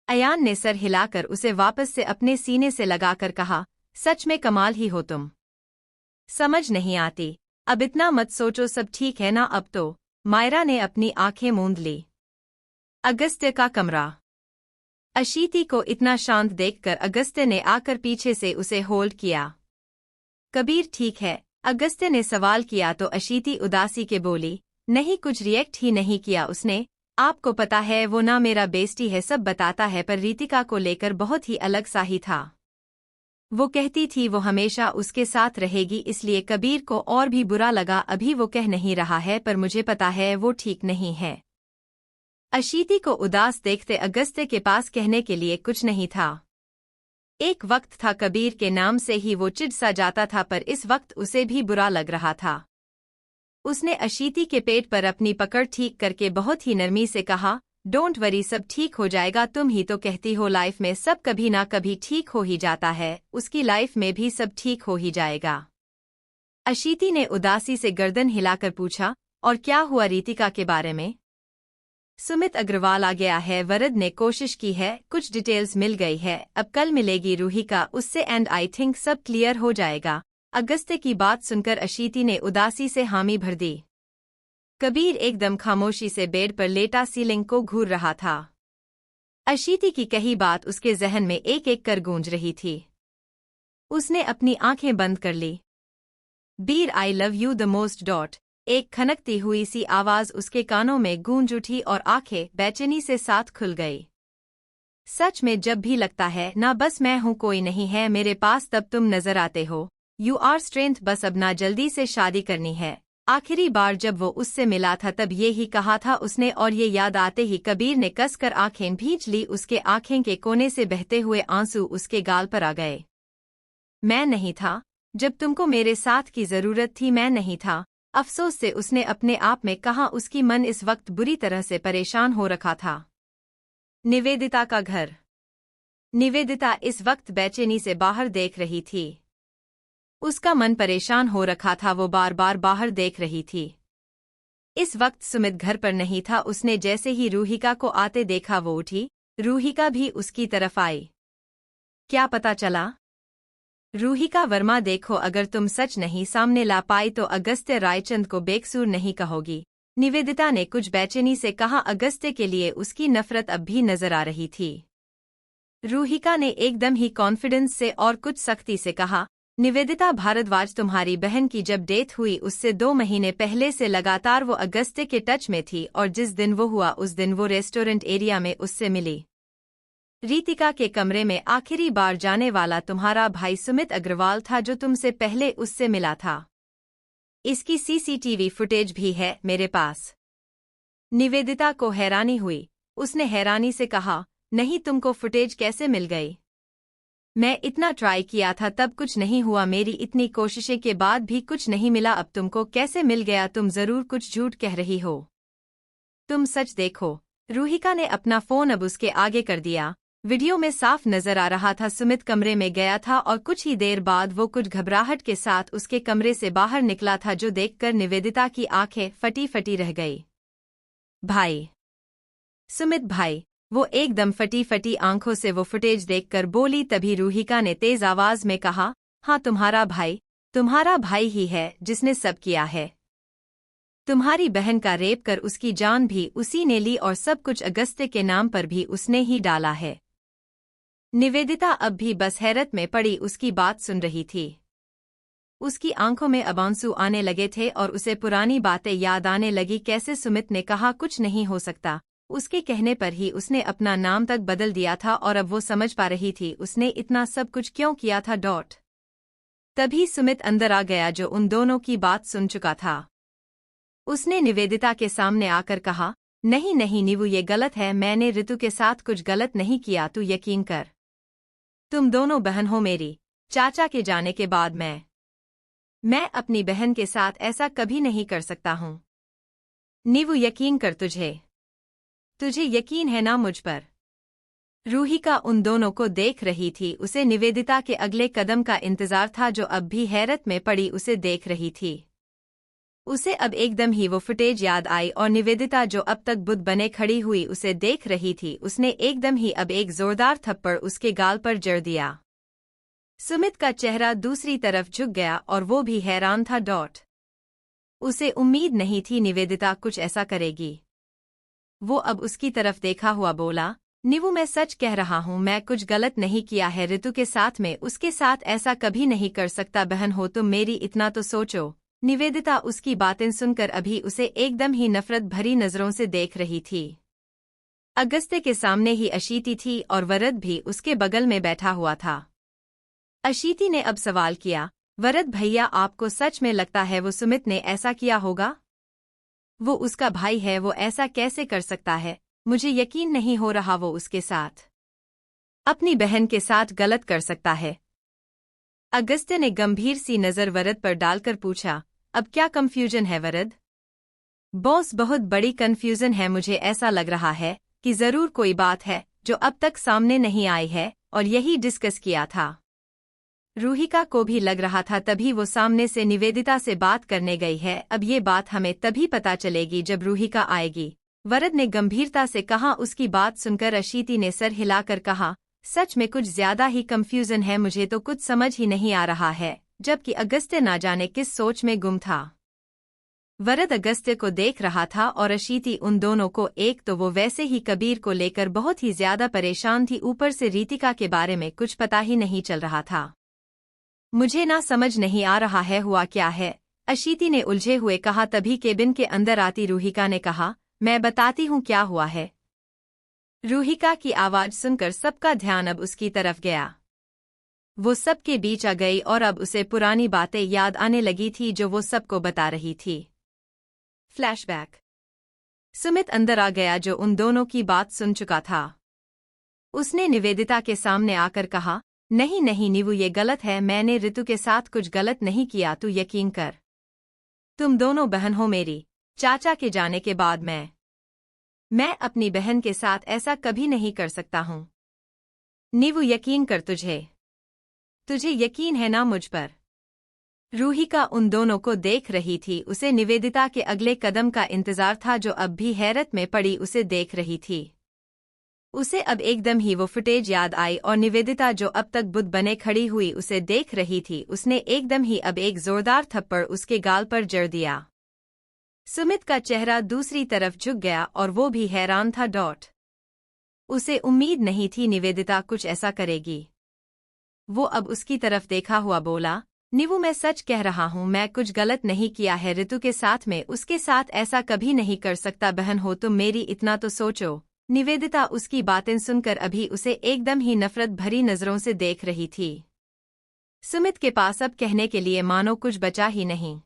अयान ने सर हिलाकर उसे वापस से अपने सीने से लगाकर कहा, सच में कमाल ही हो तुम। समझ नहीं आती, अब इतना मत सोचो, सब ठीक है ना अब तो। मायरा ने अपनी आंखें मूंद ली। अगस्त्य का कमरा। अशीति को इतना शांत देखकर अगस्त्य ने आकर पीछे से उसे होल्ड किया। कबीर ठीक है? अगस्त्य ने सवाल किया तो अशीति उदासी के बोली, नहीं कुछ, रिएक्ट ही नहीं किया उसने। आपको पता है वो ना मेरा बेस्टी है, सब बताता है, पर रीतिका को लेकर बहुत ही अलग सा ही था। वो कहती थी वो हमेशा उसके साथ रहेगी, इसलिए कबीर को और भी बुरा लगा। अभी वो कह नहीं रहा है पर मुझे पता है वो ठीक नहीं है। अशीति को उदास देखते अगस्त्य के पास कहने के लिए कुछ नहीं था। एक वक्त था कबीर के नाम से ही वो चिढ़ सा जाता था, पर इस वक्त उसे भी बुरा लग रहा था। उसने अशीति के पेट पर अपनी पकड़ ठीक करके बहुत ही नरमी से कहा, डोंट वरी, सब ठीक हो जाएगा। तुम ही तो कहती हो लाइफ में सब कभी ना कभी ठीक हो ही जाता है, उसकी लाइफ में भी सब ठीक हो ही जाएगा। अशीति ने उदासी से गर्दन हिलाकर पूछा, और क्या हुआ रीतिका के बारे में? सुमित अग्रवाल आ गया है। वरद ने कोशिश की है, कुछ डिटेल्स मिल गई है। अब कल मिलेगी रूहिका उससे एंड आई थिंक सब क्लियर हो जाएगा। अगस्त्य की बात सुनकर अशीति ने उदासी से हामी भर दी। कबीर एकदम खामोशी से बेड पर लेटा सीलिंग को घूर रहा था। अशीति की कही बात उसके जहन में एक एक कर गूंज रही थी। उसने अपनी आंखें बंद कर ली। Bir I love you the most dot. एक खनकती हुई सी आवाज उसके कानों में गूंज उठी और आंखें बेचैनी से साथ खुल गई। सच में जब भी लगता है ना बस मैं हूं कोई नहीं है मेरे पास तब तुम नजर आते हो। You are strength. बस अब ना जल्दी से शादी करनी है। आखिरी बार जब वो उससे मिला था तब ये ही कहा था उसने और ये याद आते ही कबीर ने कसकर आंखें भींच ली। उसके आंखें के कोने से बहते हुए आंसू उसके गाल पर आ गए। मैं नहीं था जब तुमको मेरे साथ की जरूरत थी, मैं नहीं था। अफसोस से उसने अपने आप में कहा। उसकी मन इस वक्त बुरी तरह से परेशान हो रखा था। निवेदिता का घर। निवेदिता इस वक्त बेचैनी से बाहर देख रही थी। उसका मन परेशान हो रखा था, वो बार बार बाहर देख रही थी। इस वक्त सुमित घर पर नहीं था। उसने जैसे ही रूहिका को आते देखा वो उठी। रूहिका भी उसकी तरफ आई। क्या पता चला? रूहिका वर्मा देखो, अगर तुम सच नहीं सामने ला पाई तो अगस्त्य रायचंद को बेकसूर नहीं कहोगी। निवेदिता ने कुछ बेचैनी से कहा। अगस्त्य के लिए उसकी नफरत अब भी नजर आ रही थी। रूहिका ने एकदम ही कॉन्फिडेंस से और कुछ सख्ती से कहा, निवेदिता भारद्वाज तुम्हारी बहन की जब डेथ हुई उससे 2 महीने पहले से लगातार वो अगस्त्य के टच में थी और जिस दिन वो हुआ उस दिन वो रेस्टोरेंट एरिया में उससे मिली। रीतिका के कमरे में आखिरी बार जाने वाला तुम्हारा भाई सुमित अग्रवाल था जो तुमसे पहले उससे मिला था। इसकी सीसीटीवी फुटेज भी है मेरे पास। निवेदिता को हैरानी हुई। उसने हैरानी से कहा, नहीं तुमको फुटेज कैसे मिल गई? मैं इतना ट्राई किया था तब कुछ नहीं हुआ। मेरी इतनी कोशिशें के बाद भी कुछ नहीं मिला। अब तुमको कैसे मिल गया? तुम जरूर कुछ झूठ कह रही हो। तुम सच देखो। रूहिका ने अपना फोन अब उसके आगे कर दिया। वीडियो में साफ नजर आ रहा था सुमित कमरे में गया था और कुछ ही देर बाद वो कुछ घबराहट के साथ उसके कमरे से बाहर निकला था, जो देखकर निवेदिता की आंखें फटी फटी रह गई। भाई, सुमित भाई। वो एकदम फटी फटी आंखों से वो फुटेज देखकर बोली। तभी रूहिका ने तेज आवाज में कहा, हाँ तुम्हारा भाई ही है जिसने सब किया है। तुम्हारी बहन का रेप कर उसकी जान भी उसी ने ली और सब कुछ अगस्त्य के नाम पर भी उसने ही डाला है। निवेदिता अब भी बस हैरत में पड़ी उसकी बात सुन रही थी। उसकी आंखों में अब आंसू आने लगे थे और उसे पुरानी बातें याद आने लगी। कैसे सुमित ने कहा कुछ नहीं हो सकता, उसके कहने पर ही उसने अपना नाम तक बदल दिया था और अब वो समझ पा रही थी उसने इतना सब कुछ क्यों किया था। तभी सुमित अंदर आ गया जो उन दोनों की बात सुन चुका था। उसने निवेदिता के सामने आकर कहा, नहीं नहीं नीवू, ये गलत है। मैंने ऋतु के साथ कुछ गलत नहीं किया, तू यकीन कर। तुम दोनों बहन हो मेरी। चाचा के जाने के बाद मैं अपनी बहन के साथ ऐसा कभी नहीं कर सकता हूं। नीवू यकीन कर, तुझे यकीन है ना मुझ पर? रूहिका उन दोनों को देख रही थी। उसे निवेदिता के अगले कदम का इंतजार था जो अब भी हैरत में पड़ी उसे देख रही थी। उसे अब एकदम ही वो फुटेज याद आई और निवेदिता जो अब तक बुद्ध बने खड़ी हुई उसे देख रही थी, उसने एकदम ही अब एक जोरदार थप्पड़ उसके गाल पर जड़ दिया। सुमित का चेहरा दूसरी तरफ झुक गया और वो भी हैरान था। उसे उम्मीद नहीं थी निवेदिता कुछ ऐसा करेगी। वो अब उसकी तरफ देखा हुआ बोला, नीवू मैं सच कह रहा हूँ, मैं कुछ गलत नहीं किया है। ऋतु के साथ में उसके साथ ऐसा कभी नहीं कर सकता। बहन हो तुम मेरी, इतना तो सोचो। निवेदिता उसकी बातें सुनकर अभी उसे एकदम ही नफरत भरी नजरों से देख रही थी। अगस्त्य के सामने ही अशीति थी और वरद भी उसके बगल में बैठा हुआ था। अशीति ने अब सवाल किया, वरद भैया आपको सच में लगता है वो सुमित ने ऐसा किया होगा? वो उसका भाई है, वो ऐसा कैसे कर सकता है? मुझे यकीन नहीं हो रहा वो उसके साथ, अपनी बहन के साथ गलत कर सकता है। अगस्त्य ने गंभीर सी नजर वरद पर डालकर पूछा, अब क्या कंफ्यूजन है वरद? बॉस बहुत बड़ी कंफ्यूजन है। मुझे ऐसा लग रहा है कि जरूर कोई बात है जो अब तक सामने नहीं आई है और यही डिस्कस किया था। रूहिका को भी लग रहा था, तभी वो सामने से निवेदिता से बात करने गई है। अब ये बात हमें तभी पता चलेगी जब रूहिका आएगी। वरद ने गंभीरता से कहा। उसकी बात सुनकर अशीति ने सर हिलाकर कहा, सच में कुछ ज्यादा ही कंफ्यूजन है, मुझे तो कुछ समझ ही नहीं आ रहा है, जबकि अगस्त्य ना जाने किस सोच में गुम था। वरद अगस्त्य को देख रहा था और अशीति उन दोनों को। एक तो वो वैसे ही कबीर को लेकर बहुत ही ज्यादा परेशान थी, ऊपर से रीतिका के बारे में कुछ पता ही नहीं चल रहा था। मुझे ना समझ नहीं आ रहा है हुआ क्या है, अशीति ने उलझे हुए कहा। तभी केबिन के अंदर आती रूहिका ने कहा, मैं बताती हूँ क्या हुआ है। रूहिका की आवाज सुनकर सबका ध्यान अब उसकी तरफ गया। वो सबके बीच आ गई और अब उसे पुरानी बातें याद आने लगी थी जो वो सबको बता रही थी। फ्लैशबैक। सुमित अंदर आ गया जो उन दोनों की बात सुन चुका था। उसने निवेदिता के सामने आकर कहा, नहीं नहीं नीवू, ये गलत है, मैंने ऋतु के साथ कुछ गलत नहीं किया, तू यकीन कर। तुम दोनों बहन हो मेरी, चाचा के जाने के बाद मैं अपनी बहन के साथ ऐसा कभी नहीं कर सकता हूँ। नीवू यकीन कर, तुझे यकीन है ना मुझ पर। रूहिका उन दोनों को देख रही थी। उसे निवेदिता के अगले कदम का इंतजार था जो अब भी हैरत में पड़ी उसे देख रही थी। उसे अब एकदम ही वो फुटेज याद आई और निवेदिता जो अब तक बुद्ध बने खड़ी हुई उसे देख रही थी, उसने एकदम ही अब एक जोरदार थप्पड़ उसके गाल पर जड़ दिया। सुमित का चेहरा दूसरी तरफ झुक गया और वो भी हैरान था। उसे उम्मीद नहीं थी निवेदिता कुछ ऐसा करेगी। वो अब उसकी तरफ देखा हुआ बोला, नीवू मैं सच कह रहा हूँ, मैं कुछ गलत नहीं किया है ऋतु के साथ में, उसके साथ ऐसा कभी नहीं कर सकता। बहन हो तुम मेरी, इतना तो सोचो। निवेदिता उसकी बातें सुनकर अभी उसे एकदम ही नफरत भरी नजरों से देख रही थी। सुमित के पास अब कहने के लिए मानो कुछ बचा ही नहीं।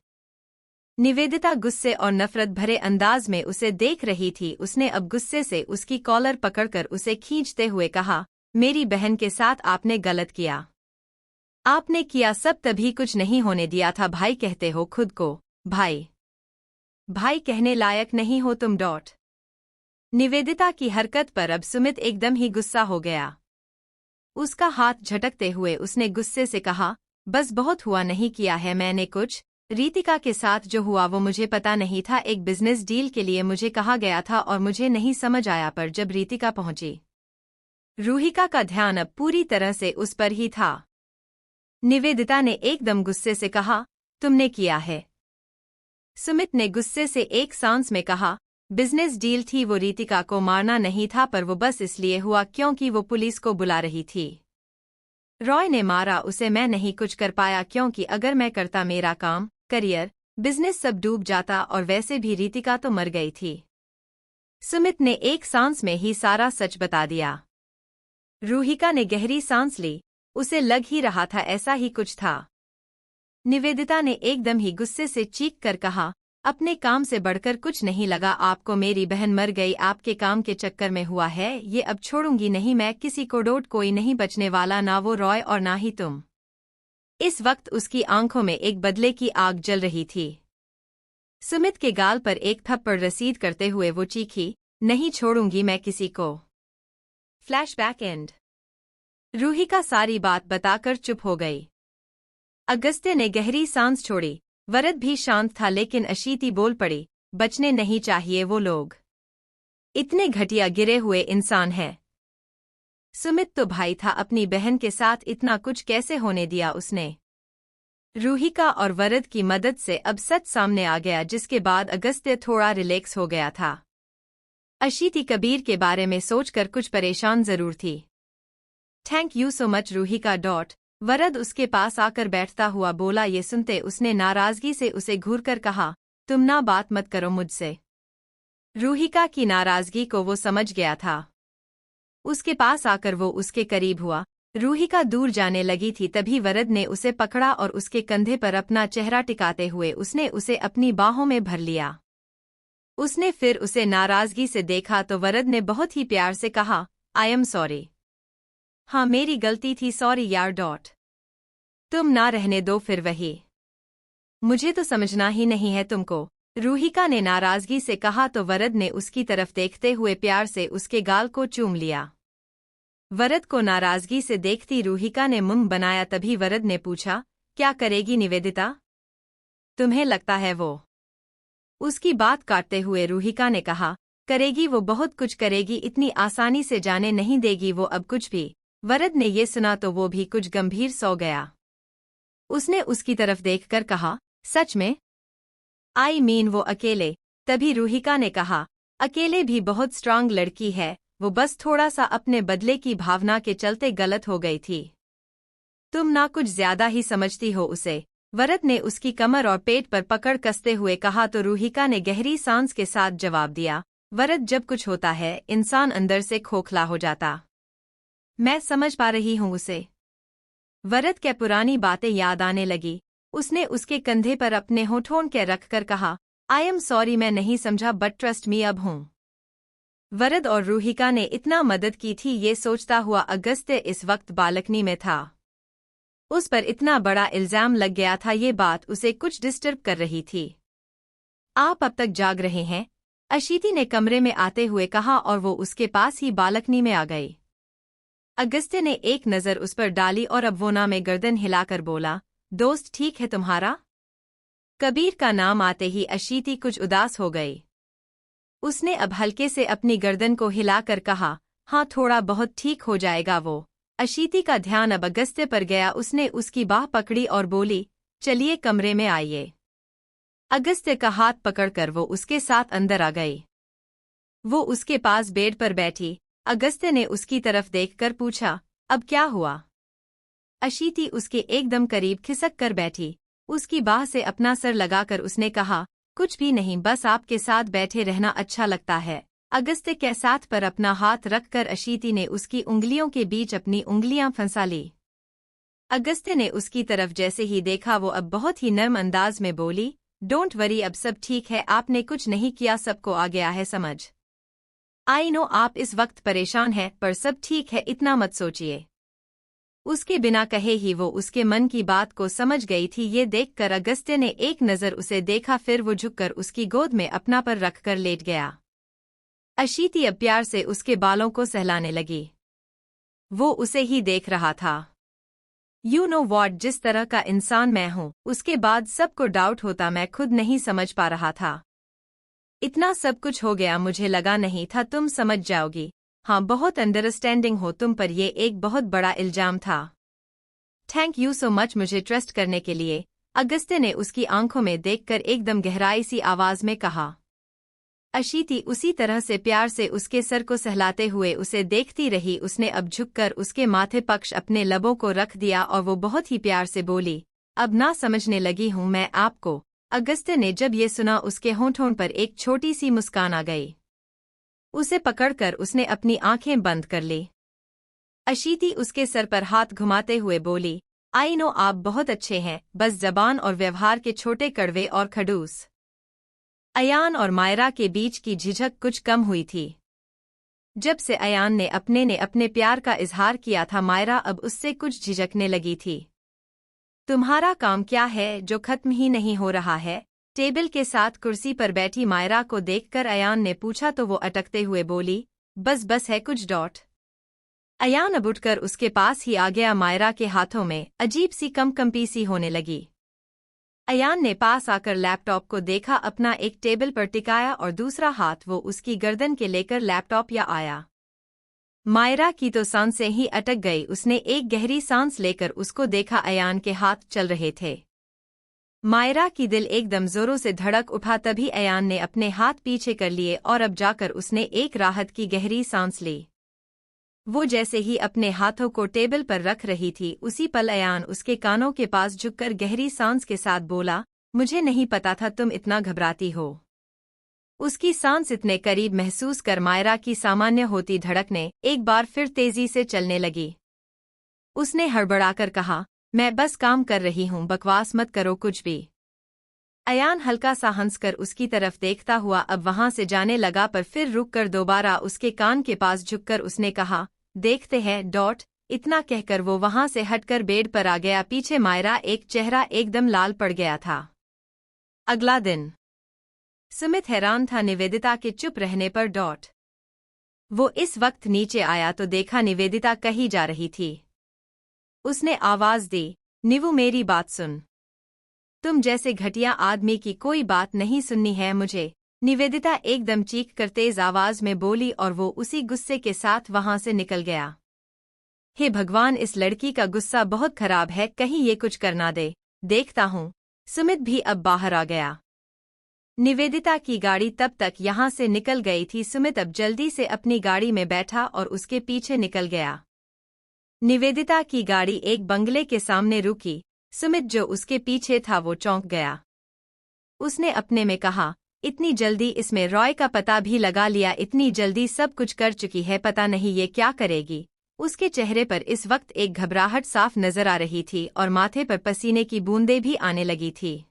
निवेदिता गुस्से और नफरत भरे अंदाज में उसे देख रही थी। उसने अब गुस्से से उसकी कॉलर पकड़कर उसे खींचते हुए कहा, मेरी बहन के साथ आपने गलत किया। आपने किया सब तभी कुछ नहीं होने दिया था। भाई कहते हो खुद को, भाई कहने लायक नहीं हो तुम। निवेदिता की हरकत पर अब सुमित एकदम ही गुस्सा हो गया। उसका हाथ झटकते हुए उसने गुस्से से कहा, बस बहुत हुआ, नहीं किया है मैंने कुछ। रीतिका के साथ जो हुआ वो मुझे पता नहीं था। एक बिजनेस डील के लिए मुझे कहा गया था और मुझे नहीं समझ आया, पर जब रीतिका पहुंची। रूहिका का ध्यान अब पूरी तरह से उस पर ही था। निवेदिता ने एकदम गुस्से से कहा, तुमने किया है। सुमित ने गुस्से से एक सांस में कहा, बिजनेस डील थी, वो रीतिका को मारना नहीं था, पर वो बस इसलिए हुआ क्योंकि वो पुलिस को बुला रही थी। रॉय ने मारा उसे, मैं नहीं कुछ कर पाया, क्योंकि अगर मैं करता मेरा काम, करियर, बिजनेस सब डूब जाता, और वैसे भी रीतिका तो मर गई थी। सुमित ने एक सांस में ही सारा सच बता दिया। रूहिका ने गहरी सांस ली, उसे लग ही रहा था ऐसा ही कुछ था। निवेदिता ने एकदम ही गुस्से से चीख कर कहा, अपने काम से बढ़कर कुछ नहीं लगा आपको, मेरी बहन मर गई आपके काम के चक्कर में हुआ है, ये अब छोड़ूंगी नहीं मैं किसी को। कोई नहीं बचने वाला, ना वो रॉय और ना ही तुम। इस वक्त उसकी आंखों में एक बदले की आग जल रही थी। सुमित के गाल पर एक थप्पड़ रसीद करते हुए वो चीखी, नहीं छोड़ूंगी मैं किसी को। Flashback and. रूहिका सारी बात बताकर चुप हो गई। अगस्त्य ने गहरी सांस छोड़ी। वरद भी शांत था, लेकिन अशीति बोल पड़ी, बचने नहीं चाहिए वो लोग, इतने घटिया गिरे हुए इंसान हैं। सुमित तो भाई था, अपनी बहन के साथ इतना कुछ कैसे होने दिया उसने। रूहिका और वरद की मदद से अब सच सामने आ गया, जिसके बाद अगस्त्य थोड़ा रिलैक्स हो गया था। अशीति कबीर के बारे में सोचकर कुछ परेशान जरूर थी। Thank you so much Roohika. Varad उसके पास आकर बैठता हुआ बोला। ये सुनते उसने नाराजगी से उसे घूरकर कहा, तुम ना बात मत करो मुझसे। रूहिका की नाराजगी को वो समझ गया था। उसके पास आकर वो उसके करीब हुआ। रूहिका दूर जाने लगी थी, तभी वरद ने उसे पकड़ा और उसके कंधे पर अपना चेहरा टिकाते हुए उसने उसे अपनी बाहों में भर लिया। उसने फिर उसे नाराजगी से देखा तो वरद ने बहुत ही प्यार से कहा, आई एम सॉरी। हाँ मेरी गलती थी, सॉरी यार। तुम ना रहने दो फिर वही, मुझे तो समझना ही नहीं है तुमको। रूहिका ने नाराजगी से कहा तो वरद ने उसकी तरफ देखते हुए प्यार से उसके गाल को चूम लिया। वरद को नाराजगी से देखती रूहिका ने मुंह बनाया। तभी वरद ने पूछा, क्या करेगी निवेदिता? तुम्हें लगता है वो? उसकी बात काटते हुए रूहिका ने कहा, करेगी, वो बहुत कुछ करेगी, इतनी आसानी से जाने नहीं देगी वो अब कुछ भी। वरद ने ये सुना तो वो भी कुछ गंभीर सो गया। उसने उसकी तरफ देखकर कहा, सच में? आई मीन वो अकेले? तभी रूहिका ने कहा, अकेले भी बहुत स्ट्रांग लड़की है, वो बस थोड़ा सा अपने बदले की भावना के चलते गलत हो गई थी। तुम ना कुछ ज्यादा ही समझती हो उसे। वरद ने उसकी कमर और पेट पर पकड़ कसते हुए कहा तो रूहिका ने गहरी सांस के साथ जवाब दिया, वरद जब कुछ होता है इंसान अंदर से खोखला हो जाता। मैं समझ पा रही हूँ उसे। वरद के पुरानी बातें याद आने लगी। उसने उसके कंधे पर अपने होठों के रखकर कहा, आई एम सॉरी, मैं नहीं समझा, बट ट्रस्ट मी अब हूँ। वरद और रूहिका ने इतना मदद की थी ये सोचता हुआ अगस्त्य इस वक्त बालकनी में था। उस पर इतना बड़ा इल्जाम लग गया था, ये बात उसे कुछ डिस्टर्ब कर रही थी। आप अब तक जाग रहे हैं? अशीति ने कमरे में आते हुए कहा और वो उसके पास ही बालकनी में आ गई। अगस्त्य ने एक नज़र उस पर डाली और अब वोना में गर्दन हिलाकर बोला, दोस्त ठीक है तुम्हारा? कबीर का नाम आते ही अशीति कुछ उदास हो गई। उसने अब हल्के से अपनी गर्दन को हिलाकर कहा, हाँ थोड़ा बहुत ठीक हो जाएगा वो। अशीति का ध्यान अब अगस्त्य पर गया। उसने उसकी बाह पकड़ी और बोली, चलिए कमरे में आइए। अगस्त्य का हाथ पकड़कर वो उसके साथ अंदर आ गई। वो उसके पास बेड पर बैठी। अगस्त्य ने उसकी तरफ देखकर पूछा, अब क्या हुआ? अशीति उसके एकदम करीब खिसक कर बैठी। उसकी बाह से अपना सर लगाकर उसने कहा, कुछ भी नहीं, बस आपके साथ बैठे रहना अच्छा लगता है। अगस्त्य के साथ पर अपना हाथ रखकर अशीति ने उसकी उंगलियों के बीच अपनी उंगलियां फंसा ली। अगस्त्य ने उसकी तरफ जैसे ही देखा वो अब बहुत ही नर्म अंदाज में बोली, डोंट वरी, अब सब ठीक है, आपने कुछ नहीं किया, सबको आ गया है समझ। आई नो आप इस वक्त परेशान हैं, पर सब ठीक है, इतना मत सोचिए। उसके बिना कहे ही वो उसके मन की बात को समझ गई थी। ये देखकर अगस्त्य ने एक नज़र उसे देखा, फिर वो झुककर उसकी गोद में अपना पर रखकर लेट गया। अशीति अब प्यार से उसके बालों को सहलाने लगी। वो उसे ही देख रहा था। यू नो वॉट, जिस तरह का इंसान मैं हूँ उसके बाद सबको डाउट होता, मैं खुद नहीं समझ पा रहा था। इतना सब कुछ हो गया, मुझे लगा नहीं था तुम समझ जाओगी। हाँ बहुत अंडरस्टैंडिंग हो तुम, पर ये एक बहुत बड़ा इल्जाम था। थैंक यू सो मच मुझे ट्रस्ट करने के लिए। अगस्त्य ने उसकी आंखों में देखकर एकदम गहराई सी आवाज में कहा। अशीति उसी तरह से प्यार से उसके सर को सहलाते हुए उसे देखती रही। उसने अब झुककर उसके माथे पक्ष अपने लबों को रख दिया और वो बहुत ही प्यार से बोली, अब ना समझने लगी हूँ मैं आपको। अगस्त्य ने जब ये सुना उसके होंठों पर एक छोटी सी मुस्कान आ गई। उसे पकड़कर उसने अपनी आंखें बंद कर ली। अशीति उसके सर पर हाथ घुमाते हुए बोली, आई नो आप बहुत अच्छे हैं, बस जबान और व्यवहार के छोटे कड़वे और खड़ूस। अयान और मायरा के बीच की झिझक कुछ कम हुई थी। जब से अयान ने अपने प्यार का इजहार किया था, मायरा अब उससे कुछ झिझकने लगी थी। तुम्हारा काम क्या है जो खत्म ही नहीं हो रहा है? टेबल के साथ कुर्सी पर बैठी मायरा को देखकर अयान ने पूछा तो वो अटकते हुए बोली, बस है कुछ डॉट। अयान अब उठकर उसके पास ही आ गया। मायरा के हाथों में अजीब सी कंपी सी होने लगी। अयान ने पास आकर लैपटॉप को देखा, अपना एक टेबल पर टिकाया और दूसरा हाथ वो उसकी गर्दन के लेकर लैपटॉप या आया। मायरा की तो सांसें ही अटक गई। उसने एक गहरी सांस लेकर उसको देखा। अयान के हाथ चल रहे थे। मायरा की दिल एकदम जोरों से धड़क उठा। तभी अयान ने अपने हाथ पीछे कर लिए और अब जाकर उसने एक राहत की गहरी सांस ली। वो जैसे ही अपने हाथों को टेबल पर रख रही थी, उसी पल अयान उसके कानों के पास झुककर गहरी सांस के साथ बोला, मुझे नहीं पता था तुम इतना घबराती हो। उसकी सांस इतने करीब महसूस कर मायरा की सामान्य होती धड़कनें एक बार फिर तेजी से चलने लगी। उसने हड़बड़ाकर कहा, मैं बस काम कर रही हूँ, बकवास मत करो कुछ भी। अयान हल्का सा हंसकर उसकी तरफ देखता हुआ अब वहां से जाने लगा, पर फिर रुककर दोबारा उसके कान के पास झुककर उसने कहा, देखते हैं डॉट। इतना कहकर वो वहां से हटकर बेड पर आ गया। पीछे मायरा एक चेहरा एकदम लाल पड़ गया था। अगला दिन सुमित हैरान था निवेदिता के चुप रहने पर। डॉट वो इस वक्त नीचे आया तो देखा निवेदिता कहीं जा रही थी। उसने आवाज दी, निवु मेरी बात सुन। तुम जैसे घटिया आदमी की कोई बात नहीं सुननी है मुझे। निवेदिता एकदम चीख कर तेज आवाज में बोली और वो उसी गुस्से के साथ वहां से निकल गया। हे भगवान, इस लड़की का गुस्सा बहुत खराब है, कहीं ये कुछ कर ना दे, देखता हूँ। सुमित भी अब बाहर आ गया। निवेदिता की गाड़ी तब तक यहाँ से निकल गई थी। सुमित अब जल्दी से अपनी गाड़ी में बैठा और उसके पीछे निकल गया। निवेदिता की गाड़ी एक बंगले के सामने रुकी। सुमित जो उसके पीछे था वो चौंक गया। उसने अपने में कहा, इतनी जल्दी इसमें रॉय का पता भी लगा लिया, इतनी जल्दी सब कुछ कर चुकी है, पता नहीं ये क्या करेगी। उसके चेहरे पर इस वक्त एक घबराहट साफ नजर आ रही थी और माथे पर पसीने की बूंदें भी आने लगी थी।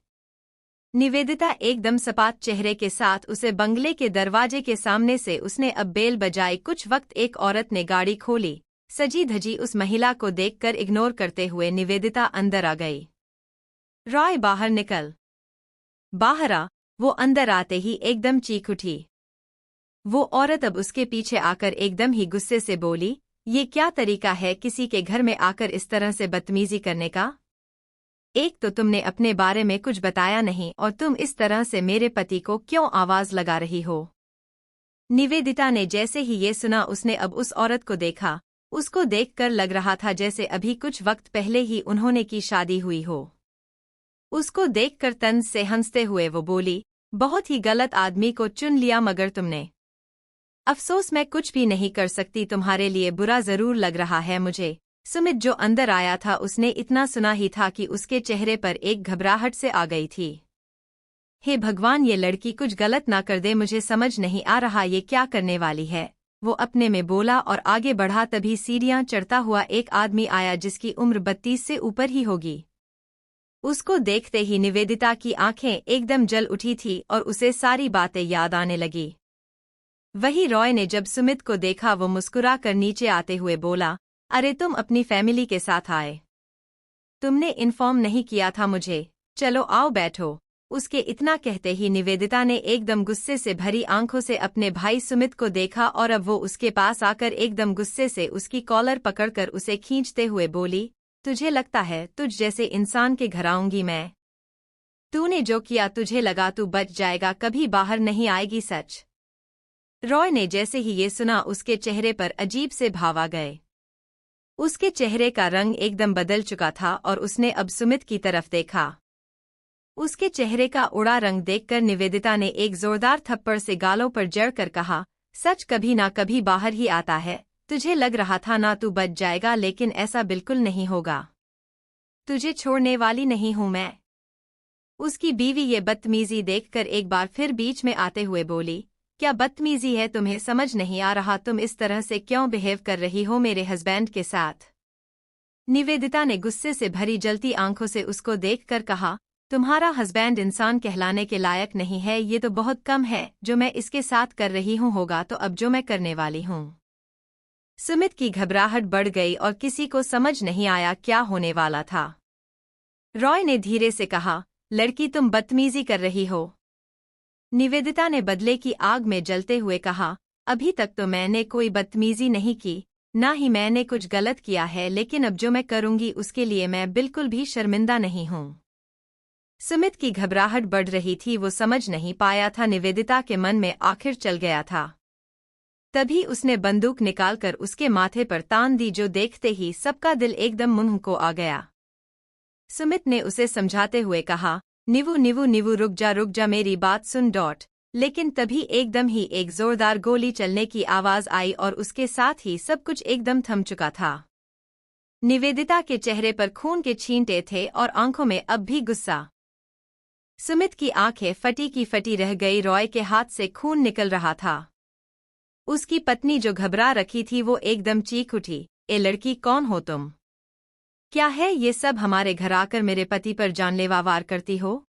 निवेदिता एकदम सपाट चेहरे के साथ उसे बंगले के दरवाजे के सामने से उसने अब बेल बजाई। कुछ वक्त एक औरत ने गाड़ी खोली। सजी धजी उस महिला को देखकर इग्नोर करते हुए निवेदिता अंदर आ गई। रॉय बाहर निकल। बाहर आ। वो अंदर आते ही एकदम चीख उठी। वो औरत अब उसके पीछे आकर एकदम ही गुस्से से बोली, ये क्या तरीका है किसी के घर में आकर इस तरह से बदतमीजी करने का? एक तो तुमने अपने बारे में कुछ बताया नहीं और तुम इस तरह से मेरे पति को क्यों आवाज लगा रही हो? निवेदिता ने जैसे ही ये सुना उसने अब उस औरत को देखा। उसको देखकर लग रहा था जैसे अभी कुछ वक्त पहले ही उन्होंने की शादी हुई हो। उसको देखकर तंज से हंसते हुए वो बोली, बहुत ही गलत आदमी को चुन लिया मगर तुमने। अफसोस मैं कुछ भी नहीं कर सकती, तुम्हारे लिए बुरा जरूर लग रहा है मुझे। सुमित जो अंदर आया था उसने इतना सुना ही था कि उसके चेहरे पर एक घबराहट से आ गई थी। हे भगवान, ये लड़की कुछ गलत ना कर दे, मुझे समझ नहीं आ रहा ये क्या करने वाली है। वो अपने में बोला और आगे बढ़ा। तभी सीढ़ियां चढ़ता हुआ एक आदमी आया जिसकी उम्र 32 से ऊपर ही होगी। उसको देखते ही निवेदिता की आंखें एकदम जल उठी थी और उसे सारी बातें याद आने लगी। वही रॉय ने जब सुमित को देखा वो मुस्कुरा कर नीचे आते हुए बोला, अरे तुम अपनी फैमिली के साथ आए? तुमने इन्फॉर्म नहीं किया था मुझे, चलो आओ बैठो। उसके इतना कहते ही निवेदिता ने एकदम गुस्से से भरी आंखों से अपने भाई सुमित को देखा और अब वो उसके पास आकर एकदम गुस्से से उसकी कॉलर पकड़कर उसे खींचते हुए बोली, तुझे लगता है तुझ जैसे इंसान के घर आऊंगी मैं? तूने जो किया तुझे लगा तू बच जाएगा, कभी बाहर नहीं आएगी सच? रॉय ने जैसे ही ये सुना उसके चेहरे पर अजीब से भाव आ गए। उसके चेहरे का रंग एकदम बदल चुका था और उसने अब सुमित की तरफ देखा। उसके चेहरे का उड़ा रंग देखकर निवेदिता ने एक जोरदार थप्पड़ से गालों पर जड़कर कहा, सच कभी ना कभी बाहर ही आता है। तुझे लग रहा था ना तू बच जाएगा, लेकिन ऐसा बिल्कुल नहीं होगा। तुझे छोड़ने वाली नहीं हूं मैं। उसकी बीवी ये बदतमीजी देखकर एक बार फिर बीच में आते हुए बोली, क्या बदतमीजी है तुम्हें समझ नहीं आ रहा? तुम इस तरह से क्यों बिहेव कर रही हो मेरे हस्बैंड के साथ? निवेदिता ने गुस्से से भरी जलती आंखों से उसको देखकर कहा, तुम्हारा हस्बैंड इंसान कहलाने के लायक नहीं है, ये तो बहुत कम है जो मैं इसके साथ कर रही हूँ, होगा तो अब जो मैं करने वाली हूँ। सुमित की घबराहट बढ़ गई और किसी को समझ नहीं आया क्या होने वाला था। रॉय ने धीरे से कहा, लड़की तुम बदतमीजी कर रही हो। निवेदिता ने बदले की आग में जलते हुए कहा, अभी तक तो मैंने कोई बदतमीजी नहीं की, ना ही मैंने कुछ गलत किया है, लेकिन अब जो मैं करूंगी उसके लिए मैं बिल्कुल भी शर्मिंदा नहीं हूं। सुमित की घबराहट बढ़ रही थी, वो समझ नहीं पाया था निवेदिता के मन में आखिर चल गया था। तभी उसने बंदूक निकालकर उसके माथे पर तान दी, जो देखते ही सबका दिल एकदम मुंह को आ गया। सुमित ने उसे समझाते हुए कहा, निवू निवू निवू रुक जा मेरी बात सुन डॉट। लेकिन तभी एकदम ही एक जोरदार गोली चलने की आवाज आई और उसके साथ ही सब कुछ एकदम थम चुका था। निवेदिता के चेहरे पर खून के छींटे थे और आंखों में अब भी गुस्सा। सुमित की आंखें फटी की फटी रह गई। रॉय के हाथ से खून निकल रहा था। उसकी पत्नी जो घबरा रखी थी वो एकदम चीख उठी, ए लड़की कौन हो तुम? क्या है ये सब? हमारे घर आकर मेरे पति पर जानलेवा वार करती हो?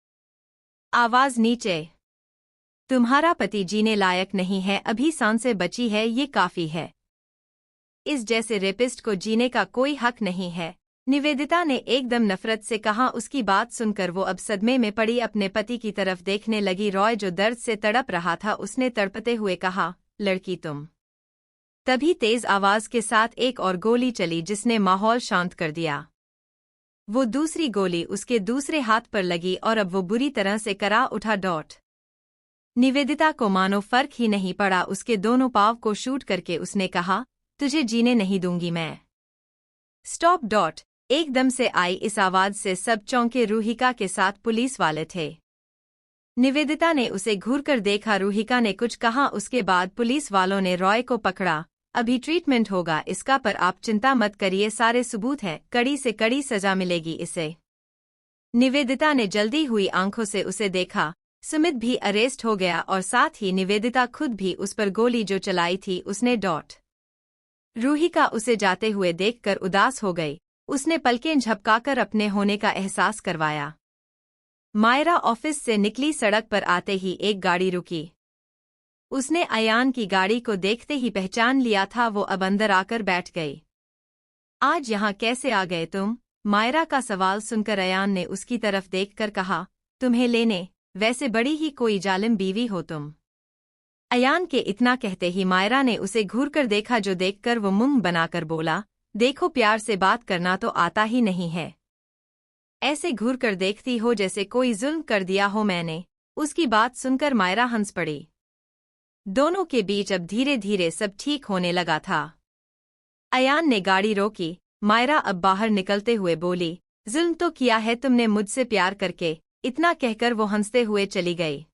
आवाज नीचे। तुम्हारा पति जीने लायक नहीं है, अभी सांसें बची है, ये काफी है। इस जैसे रेपिस्ट को जीने का कोई हक नहीं है। निवेदिता ने एकदम नफरत से कहा। उसकी बात सुनकर वो अब सदमे में पड़ी अपने पति की तरफ देखने लगी। रॉय जो दर्द से तड़प रहा था उसने तड़पते हुए कहा, लड़की तुम। तभी तेज आवाज के साथ एक और गोली चली जिसने माहौल शांत कर दिया। वो दूसरी गोली उसके दूसरे हाथ पर लगी और अब वो बुरी तरह से करा उठा डॉट। निवेदिता को मानो फर्क ही नहीं पड़ा, उसके दोनों पाँव को शूट करके उसने कहा, तुझे जीने नहीं दूंगी मैं। Stop dot. एकदम से आई इस आवाज से सब चौंके। रूहिका के साथ पुलिस वाले थे। निवेदिता ने उसे घूरकर देखा। रूहिका ने कुछ कहा, उसके बाद पुलिस वालों ने रॉय को पकड़ा। अभी ट्रीटमेंट होगा इसका, पर आप चिंता मत करिए, सारे सबूत हैं, कड़ी से कड़ी सजा मिलेगी इसे। निवेदिता ने जल्दी हुई आंखों से उसे देखा। सुमित भी अरेस्ट हो गया और साथ ही निवेदिता खुद भी उस पर गोली जो चलाई थी उसने डॉट। रूहिका उसे जाते हुए देखकर उदास हो गई। उसने पलकें झपकाकर अपने होने का एहसास करवाया। मायरा ऑफिस से निकली। सड़क पर आते ही एक गाड़ी रुकी। उसने अयान की गाड़ी को देखते ही पहचान लिया था। वो अब अंदर आकर बैठ गई। आज यहाँ कैसे आ गए तुम? मायरा का सवाल सुनकर अयान ने उसकी तरफ देखकर कहा, तुम्हें लेने? वैसे बड़ी ही कोई जालिम बीवी हो तुम। अयान के इतना कहते ही मायरा ने उसे घूरकर देखा, जो देखकर वो मुंह बनाकर बोला, देखो प्यार से बात करना तो आता ही नहीं है। ऐसे घूरकर देखती हो जैसे कोई जुल्म कर दिया हो मैंने। उसकी बात सुनकर मायरा हंस पड़ी। दोनों के बीच अब धीरे धीरे सब ठीक होने लगा था। अयान ने गाड़ी रोकी। मायरा अब बाहर निकलते हुए बोली, जुल्म तो किया है तुमने मुझसे प्यार करके। इतना कहकर वो हंसते हुए चली गई।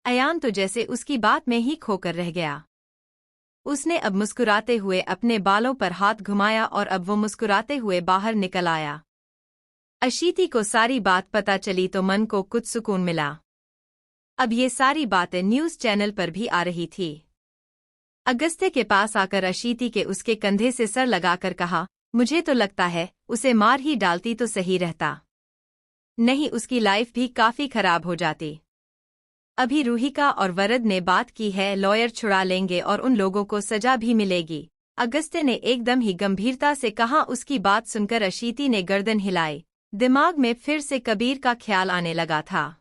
अयान तो जैसे उसकी बात में ही खोकर रह गया। उसने अब मुस्कुराते हुए अपने बालों पर हाथ घुमाया और अब वो मुस्कुराते हुए बाहर निकल आया। अशीति को सारी बात पता चली तो मन को कुछ सुकून मिला। अब ये सारी बातें न्यूज़ चैनल पर भी आ रही थी। अगस्त्य के पास आकर अशीति के उसके कंधे से सर लगाकर कहा, मुझे तो लगता है उसे मार ही डालती तो सही रहता, नहीं उसकी लाइफ भी काफी खराब हो जाती। अभी रूहिका और वरद ने बात की है, लॉयर छुड़ा लेंगे और उन लोगों को सजा भी मिलेगी। अगस्त्य ने एकदम ही गंभीरता से कहा। उसकी बात सुनकर अशीति ने गर्दन हिलाई। दिमाग में फिर से कबीर का ख्याल आने लगा था।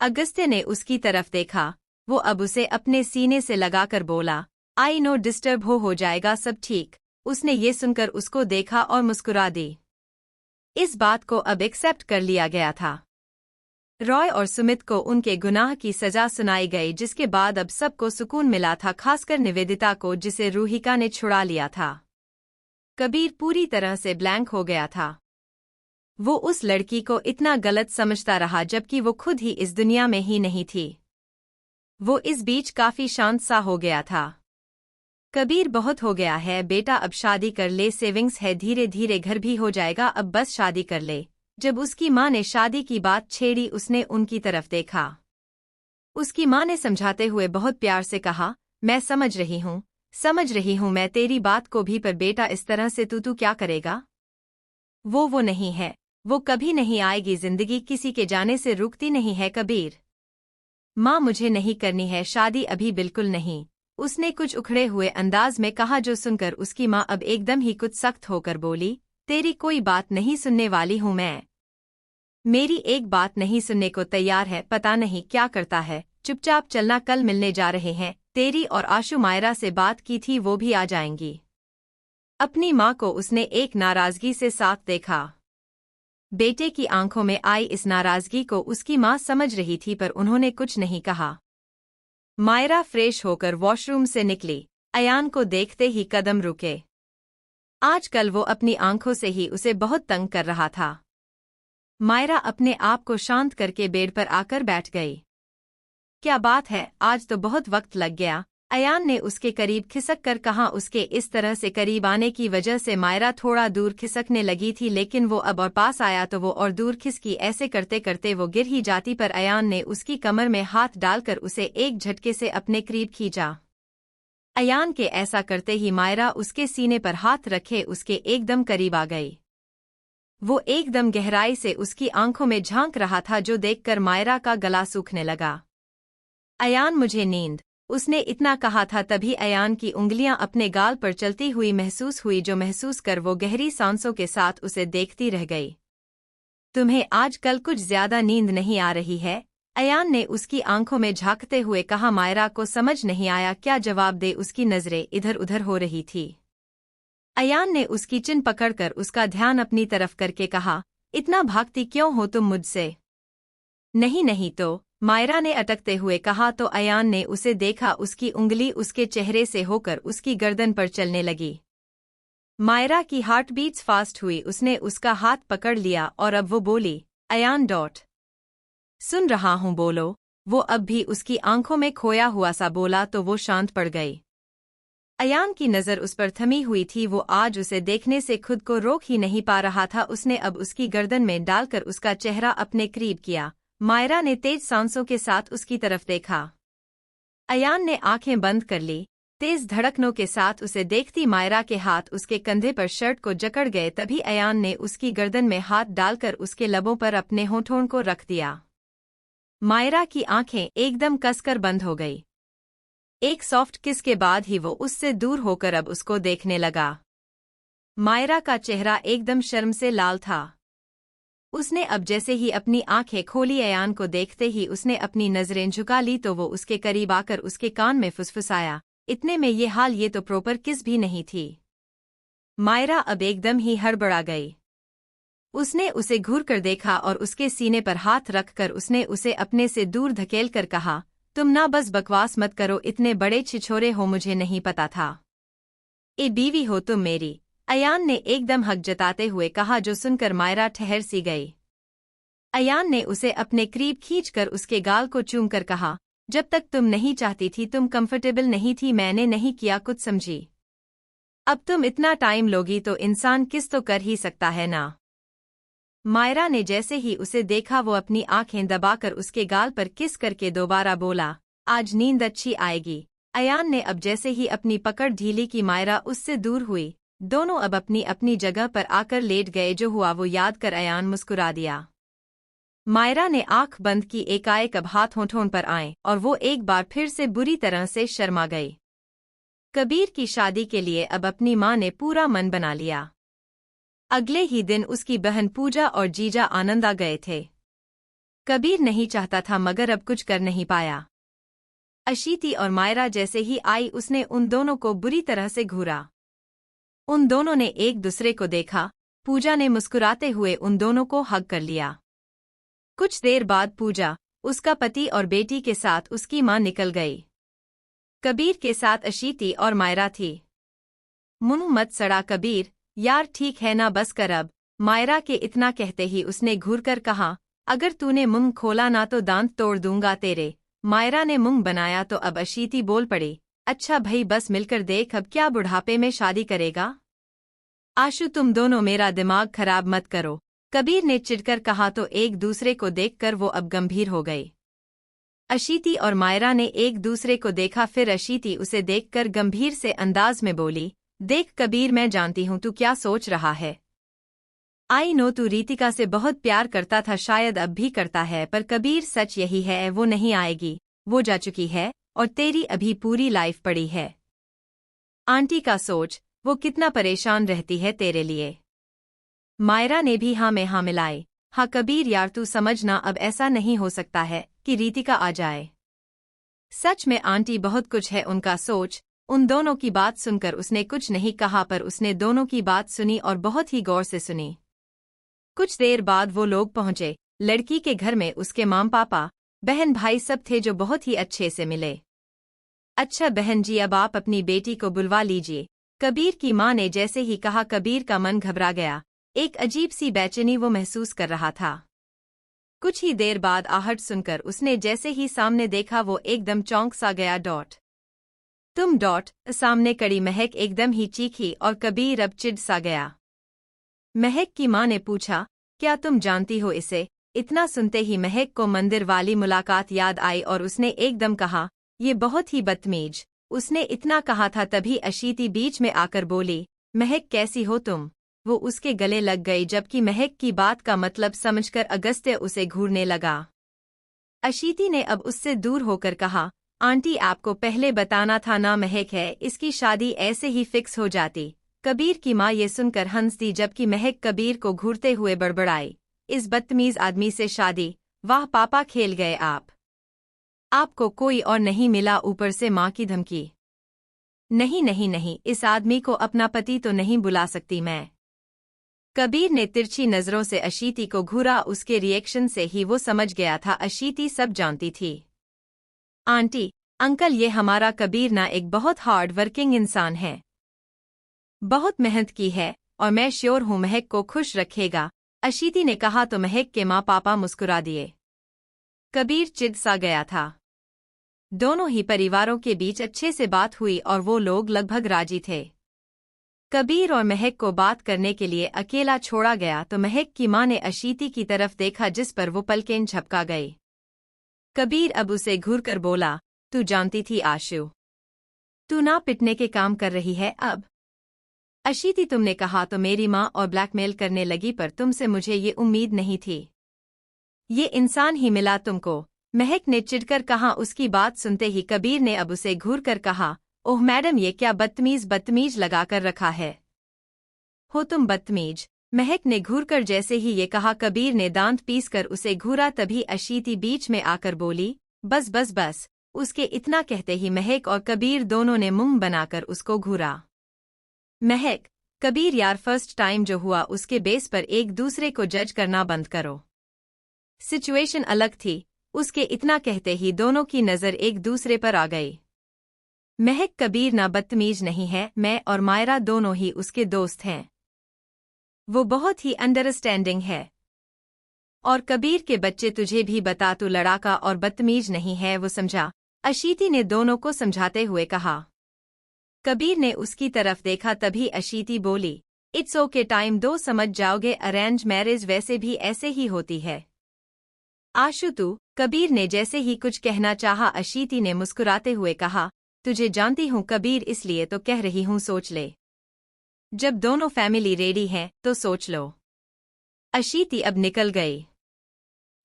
अगस्त्य ने उसकी तरफ देखा। वो अब उसे अपने सीने से लगाकर बोला, आई नो डिस्टर्ब हो जाएगा सब ठीक। उसने ये सुनकर उसको देखा और मुस्कुरा दी। इस बात को अब एक्सेप्ट कर लिया गया था। रॉय और सुमित को उनके गुनाह की सजा सुनाई गई, जिसके बाद अब सबको सुकून मिला था, खासकर निवेदिता को जिसे रूहिका ने छुड़ा लिया था। कबीर पूरी तरह से ब्लैंक हो गया था। वो उस लड़की को इतना गलत समझता रहा जबकि वो खुद ही इस दुनिया में ही नहीं थी। वो इस बीच काफी शांत सा हो गया था। कबीर बहुत हो गया है बेटा, अब शादी कर ले, सेविंग्स है, धीरे धीरे घर भी हो जाएगा, अब बस शादी कर ले। जब उसकी माँ ने शादी की बात छेड़ी उसने उनकी तरफ देखा। उसकी माँ ने समझाते हुए बहुत प्यार से कहा, मैं समझ रही हूँ मैं तेरी बात को भी, पर बेटा इस तरह से तू क्या करेगा? वो नहीं है, वो कभी नहीं आएगी, जिंदगी किसी के जाने से रुकती नहीं है कबीर। माँ मुझे नहीं करनी है शादी, अभी बिल्कुल नहीं, उसने कुछ उखड़े हुए अंदाज में कहा, जो सुनकर उसकी माँ अब एकदम ही कुछ सख्त होकर बोली, तेरी कोई बात नहीं सुनने वाली हूँ मैं। मेरी एक बात नहीं सुनने को तैयार है, पता नहीं क्या करता है, चुपचाप चलना, कल मिलने जा रहे हैं। तेरी और आशु मायरा से बात की थी, वो भी आ जाएंगी। अपनी माँ को उसने एक नाराजगी से साथ देखा। बेटे की आंखों में आई इस नाराजगी को उसकी माँ समझ रही थी, पर उन्होंने कुछ नहीं कहा। मायरा फ्रेश होकर वॉशरूम से निकली। अयान को देखते ही कदम रुके। आजकल वो अपनी आंखों से ही उसे बहुत तंग कर रहा था। मायरा अपने आप को शांत करके बेड पर आकर बैठ गई। क्या बात है, आज तो बहुत वक्त लग गया, अयान ने उसके करीब खिसक कर कहा। उसके इस तरह से करीब आने की वजह से मायरा थोड़ा दूर खिसकने लगी थी, लेकिन वो अब और पास आया तो वो और दूर खिसकी। ऐसे करते करते वो गिर ही जाती, पर अयान ने उसकी कमर में हाथ डालकर उसे एक झटके से अपने करीब खींचा। अयान के ऐसा करते ही मायरा उसके सीने पर हाथ रखे उसके एकदम करीब आ गई। वो एकदम गहराई से उसकी आंखों में झांक रहा था, जो देखकर मायरा का गला सूखने लगा। अयान मुझे नींद, उसने इतना कहा था, तभी अयान की उंगलियां अपने गाल पर चलती हुई महसूस हुई, जो महसूस कर वो गहरी सांसों के साथ उसे देखती रह गई। तुम्हें आजकल कुछ ज्यादा नींद नहीं आ रही है? अयान ने उसकी आंखों में झांकते हुए कहा। मायरा को समझ नहीं आया क्या जवाब दे, उसकी नजरें इधर उधर हो रही थी। अयान ने उसकी चिन पकड़कर उसका ध्यान अपनी तरफ करके कहा, इतना भागती क्यों हो तुम मुझसे? नहीं तो, मायरा ने अटकते हुए कहा तो अयान ने उसे देखा, उसकी उंगली उसके चेहरे से होकर उसकी गर्दन पर चलने लगी। मायरा की हार्ट बीट्स फास्ट हुई, उसने उसका हाथ पकड़ लिया और अब वो बोली, अयान डॉट। सुन रहा हूँ, बोलो। वो अब भी उसकी आंखों में खोया हुआ सा बोला तो वो शांत पड़ गई। अयान की नज़र उस पर थमी हुई थी, वो आज उसे देखने से खुद को रोक ही नहीं पा रहा था। उसने अब उसकी गर्दन में डालकर उसका चेहरा अपने करीब किया। मायरा ने तेज सांसों के साथ उसकी तरफ देखा। अयान ने आंखें बंद कर ली। तेज धड़कनों के साथ उसे देखती मायरा के हाथ उसके कंधे पर शर्ट को जकड़ गए। तभी अयान ने उसकी गर्दन में हाथ डालकर उसके लबों पर अपने होठों को रख दिया। मायरा की आंखें एकदम कसकर बंद हो गई। एक सॉफ्ट किस के बाद ही वो उससे दूर होकर अब उसको देखने लगा। मायरा का चेहरा एकदम शर्म से लाल था। उसने अब जैसे ही अपनी आंखें खोली, अयान को देखते ही उसने अपनी नजरें झुका ली तो वो उसके करीब आकर उसके कान में फुसफुसाया, इतने में ये हाल, ये तो प्रॉपर किस भी नहीं थी। मायरा अब एकदम ही हड़बड़ा गई। उसने उसे घूर कर देखा और उसके सीने पर हाथ रखकर उसने उसे अपने से दूर धकेल कर कहा, तुम ना बस बकवास मत करो, इतने बड़े छिछोरे हो, मुझे नहीं पता था। ए बीवी हो तुम मेरी, अयान ने एकदम हक जताते हुए कहा, जो सुनकर मायरा ठहर सी गई। अयान ने उसे अपने करीब खींचकर उसके गाल को चूम कर कहा, जब तक तुम नहीं चाहती थी, तुम कंफर्टेबल नहीं थी, मैंने नहीं किया कुछ, समझी। अब तुम इतना टाइम लोगी तो इंसान किस तो कर ही सकता है ना। मायरा ने जैसे ही उसे देखा वो अपनी आंखें दबाकर उसके गाल पर किस करके दोबारा बोला, आज नींद अच्छी आएगी। अयान ने अब जैसे ही अपनी पकड़ ढीली की, मायरा उससे दूर हुई। दोनों अब अपनी अपनी जगह पर आकर लेट गए। जो हुआ वो याद कर अयान मुस्कुरा दिया। मायरा ने आंख बंद की, एकाएक अब हाथ होठों पर आए और वो एक बार फिर से बुरी तरह से शर्मा गई। कबीर की शादी के लिए अब अपनी मां ने पूरा मन बना लिया। अगले ही दिन उसकी बहन पूजा और जीजा आनंद आ गए थे। कबीर नहीं चाहता था मगर अब कुछ कर नहीं पाया। अशीति और मायरा जैसे ही आई, उसने उन दोनों को बुरी तरह से घूरा। उन दोनों ने एक दूसरे को देखा। पूजा ने मुस्कुराते हुए उन दोनों को हग कर लिया। कुछ देर बाद पूजा, उसका पति और बेटी के साथ उसकी मां निकल गई। कबीर के साथ अशीति और मायरा थी। मुंह मत सड़ा कबीर, यार ठीक है ना, बस कर अब। मायरा के इतना कहते ही उसने घूरकर कहा, अगर तूने मुंह खोला ना तो दांत तोड़ दूंगा तेरे। मायरा ने मुंह बनाया तो अब अशीति बोल पड़ी, अच्छा भई बस मिलकर देख, अब क्या बुढ़ापे में शादी करेगा। आशु तुम दोनों मेरा दिमाग खराब मत करो, कबीर ने चिढ़कर कहा तो एक दूसरे को देखकर वो अब गंभीर हो गई। अशीति और मायरा ने एक दूसरे को देखा, फिर अशीति उसे देखकर गंभीर से अंदाज में बोली, देख कबीर, मैं जानती हूँ तू क्या सोच रहा है। आई नो तू रीतिका से बहुत प्यार करता था, शायद अब भी करता है, पर कबीर सच यही है, वो नहीं आएगी, वो जा चुकी है और तेरी अभी पूरी लाइफ पड़ी है। आंटी का सोच, वो कितना परेशान रहती है तेरे लिए। मायरा ने भी हाँ में हाँ मिलाई, हाँ कबीर यार तू समझना, अब ऐसा नहीं हो सकता है कि रीतिका आ जाए। सच में आंटी बहुत कुछ है उनका सोच। उन दोनों की बात सुनकर उसने कुछ नहीं कहा, पर उसने दोनों की बात सुनी और बहुत ही गौर से सुनी। कुछ देर बाद वो लोग पहुंचे। लड़की के घर में उसके माम पापा, बहन भाई सब थे जो बहुत ही अच्छे से मिले। अच्छा बहन जी, अब आप अपनी बेटी को बुलवा लीजिए, कबीर की मां ने जैसे ही कहा कबीर का मन घबरा गया। एक अजीब सी बेचैनी वो महसूस कर रहा था। कुछ ही देर बाद आहट सुनकर उसने जैसे ही सामने देखा वो एकदम चौंक सा गया। डॉट तुम डॉट, सामने कड़ी महक एकदम ही चीखी और कबीर अब चिढ़ सा गया। महक की मां ने पूछा, क्या तुम जानती हो इसे। इतना सुनते ही महक को मंदिर वाली मुलाकात याद आई और उसने एकदम कहा, ये बहुत ही बदतमीज। उसने इतना कहा था तभी अशीति बीच में आकर बोली, महक कैसी हो तुम। वो उसके गले लग गई, जबकि महक की बात का मतलब समझकर अगस्त्य उसे घूरने लगा। अशीति ने अब उससे दूर होकर कहा, आंटी आपको पहले बताना था ना, महक है, इसकी शादी ऐसे ही फिक्स हो जाती। कबीर की मां ये सुनकर हंस दी, जबकि महक कबीर को घूरते हुए बड़बड़ाई, इस बदतमीज आदमी से शादी, वाह पापा खेल गए आप। आपको कोई और नहीं मिला, ऊपर से मां की धमकी। नहीं नहीं नहीं, इस आदमी को अपना पति तो नहीं बुला सकती मैं। कबीर ने तिरछी नजरों से अशीति को घूरा। उसके रिएक्शन से ही वो समझ गया था अशीति सब जानती थी। आंटी, अंकल, ये हमारा कबीर ना एक बहुत हार्ड वर्किंग इंसान है, बहुत मेहनत की है और मैं श्योर हूं महक को खुश रखेगा, अशीति ने कहा तो महक के माँ पापा मुस्कुरा दिए। कबीर चिढ़ सा गया था। दोनों ही परिवारों के बीच अच्छे से बात हुई और वो लोग लगभग राजी थे। कबीर और महक को बात करने के लिए अकेला छोड़ा गया तो महक की मां ने अशीति की तरफ देखा जिस पर वो पलकें झपका गई। कबीर अब उसे घूरकर बोला, तू जानती थी आशु, तू ना पिटने के काम कर रही है अब। अशीति, तुमने कहा तो मेरी मां और ब्लैकमेल करने लगी, पर तुमसे मुझे ये उम्मीद नहीं थी। ये इंसान ही मिला तुमको, महक ने चिढ़कर कहा। उसकी बात सुनते ही कबीर ने अब उसे घूरकर कहा, ओह मैडम, ये क्या बदतमीज लगाकर रखा है, हो तुम बदतमीज। महक ने घूरकर जैसे ही ये कहा कबीर ने दांत पीसकर उसे घूरा। तभी अशीति बीच में आकर बोली, बस बस बस। उसके इतना कहते ही महक और कबीर दोनों ने मुंह बनाकर उसको घूरा। महक, कबीर, यार फर्स्ट टाइम जो हुआ उसके बेस पर एक दूसरे को जज करना बंद करो। सिचुएशन अलग थी। उसके इतना कहते ही दोनों की नजर एक दूसरे पर आ गई। महक, कबीर ना बदतमीज नहीं है, मैं और मायरा दोनों ही उसके दोस्त हैं। वो बहुत ही अंडरस्टैंडिंग है। और कबीर के बच्चे, तुझे भी बता, तू लड़ाका और बदतमीज नहीं है, वो समझा, अशीति ने दोनों को समझाते हुए कहा। कबीर ने उसकी तरफ देखा तभी अशीति बोली, इट्स ओके, टाइम दो, समझ जाओगे, अरेंज मैरिज वैसे भी ऐसे ही होती है। आशु तू, कबीर ने जैसे ही कुछ कहना चाहा अशीति ने मुस्कुराते हुए कहा, तुझे जानती हूँ कबीर, इसलिए तो कह रही हूँ, सोच ले। जब दोनों फैमिली रेडी हैं तो सोच लो। अशीति अब निकल गई।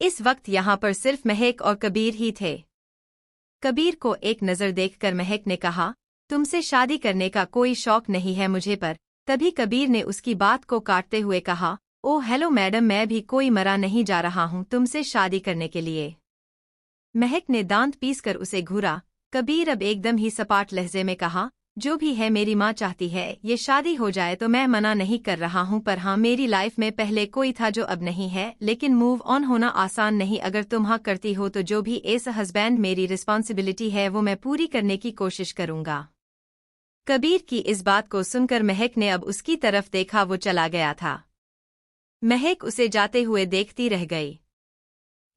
इस वक्त यहाँ पर सिर्फ महक और कबीर ही थे। कबीर को एक नज़र देखकर महक ने कहा, तुमसे शादी करने का कोई शौक नहीं है मुझे, पर तभी कबीर ने उसकी बात को काटते हुए कहा, ओह हेलो मैडम, मैं भी कोई मरा नहीं जा रहा हूँ तुमसे शादी करने के लिए। महक ने दांत पीसकर उसे घूरा। कबीर अब एकदम ही सपाट लहजे में कहा, जो भी है मेरी माँ चाहती है ये शादी हो जाए तो मैं मना नहीं कर रहा हूँ, पर हाँ, मेरी लाइफ में पहले कोई था जो अब नहीं है, लेकिन मूव ऑन होना आसान नहीं। अगर तुम हाँ करती हो तो जो भी एज हस्बैंड मेरी रिस्पॉन्सिबिलिटी है वो मैं पूरी करने की कोशिश करूँगा। कबीर की इस बात को सुनकर महक ने अब उसकी तरफ देखा। वो चला गया था। महक उसे जाते हुए देखती रह गई।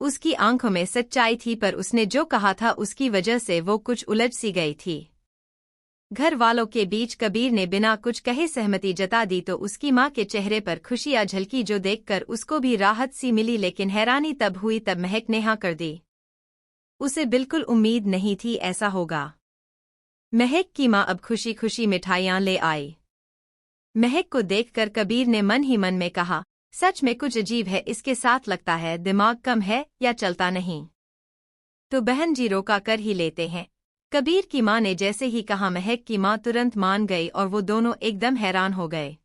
उसकी आंखों में सच्चाई थी, पर उसने जो कहा था उसकी वजह से वो कुछ उलझ सी गई थी। घर वालों के बीच कबीर ने बिना कुछ कहे सहमति जता दी तो उसकी मां के चेहरे पर खुशियां झलकी, जो देखकर उसको भी राहत सी मिली। लेकिन हैरानी तब हुई तब महक ने हाँ कर दी। उसे बिल्कुल उम्मीद नहीं थी ऐसा होगा। महक की मां अब खुशी खुशी मिठाइयां ले आई। महक को देखकर कबीर ने मन ही मन में कहा, सच में कुछ अजीब है इसके साथ, लगता है दिमाग कम है या चलता नहीं। तो बहन जी रोका कर ही लेते हैं। कबीर की मां ने जैसे ही कहा महक की मां तुरंत मान गई और वो दोनों एकदम हैरान हो गए।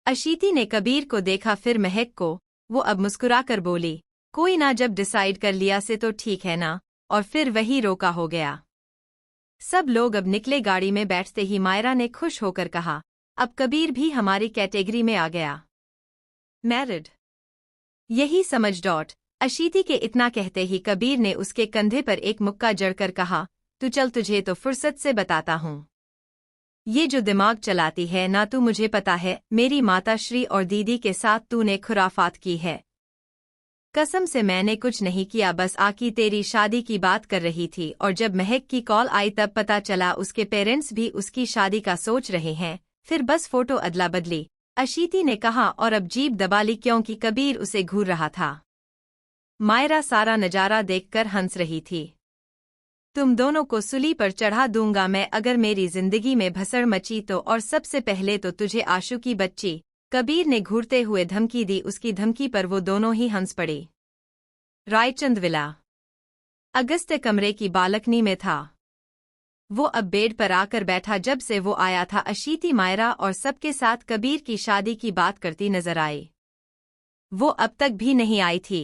अशीति ने कबीर को देखा, फिर महक को। वो अब मुस्कुराकर बोली, कोई ना, जब डिसाइड कर लिया से तो ठीक है ना। और फिर वही रोका हो गया। सब लोग अब निकले। गाड़ी में बैठते ही मायरा ने खुश होकर कहा, अब कबीर भी हमारी कैटेगरी में आ गया, मैरिड। यही समझ डॉट। अशीति के इतना कहते ही कबीर ने उसके कंधे पर एक मुक्का जड़कर कहा, तू चल, तुझे तो फुर्सत से बताता हूँ। ये जो दिमाग चलाती है ना तू, मुझे पता है मेरी माता श्री और दीदी के साथ तूने खुराफात की है। कसम से मैंने कुछ नहीं किया, बस आकी तेरी शादी की बात कर रही थी। और जब महक की कॉल आई तब पता चला उसके पेरेंट्स भी उसकी शादी का सोच रहे हैं। फिर बस फोटो अदला बदली, अशीति ने कहा, और अब जीभ दबा ली क्योंकि कबीर उसे घूर रहा था। मायरा सारा नजारा देखकर हंस रही थी। तुम दोनों को सूली पर चढ़ा दूंगा मैं अगर मेरी जिंदगी में भसड़ मची तो, और सबसे पहले तो तुझे आशु की बच्ची। कबीर ने घूरते हुए धमकी दी। उसकी धमकी पर वो दोनों ही हंस पड़े। रायचंद विला। अगस्त्य कमरे की बालकनी में था। वो अब बेड पर आकर बैठा। जब से वो आया था अशीति मायरा और सबके साथ कबीर की शादी की बात करती नजर आई। वो अब तक भी नहीं आई थी।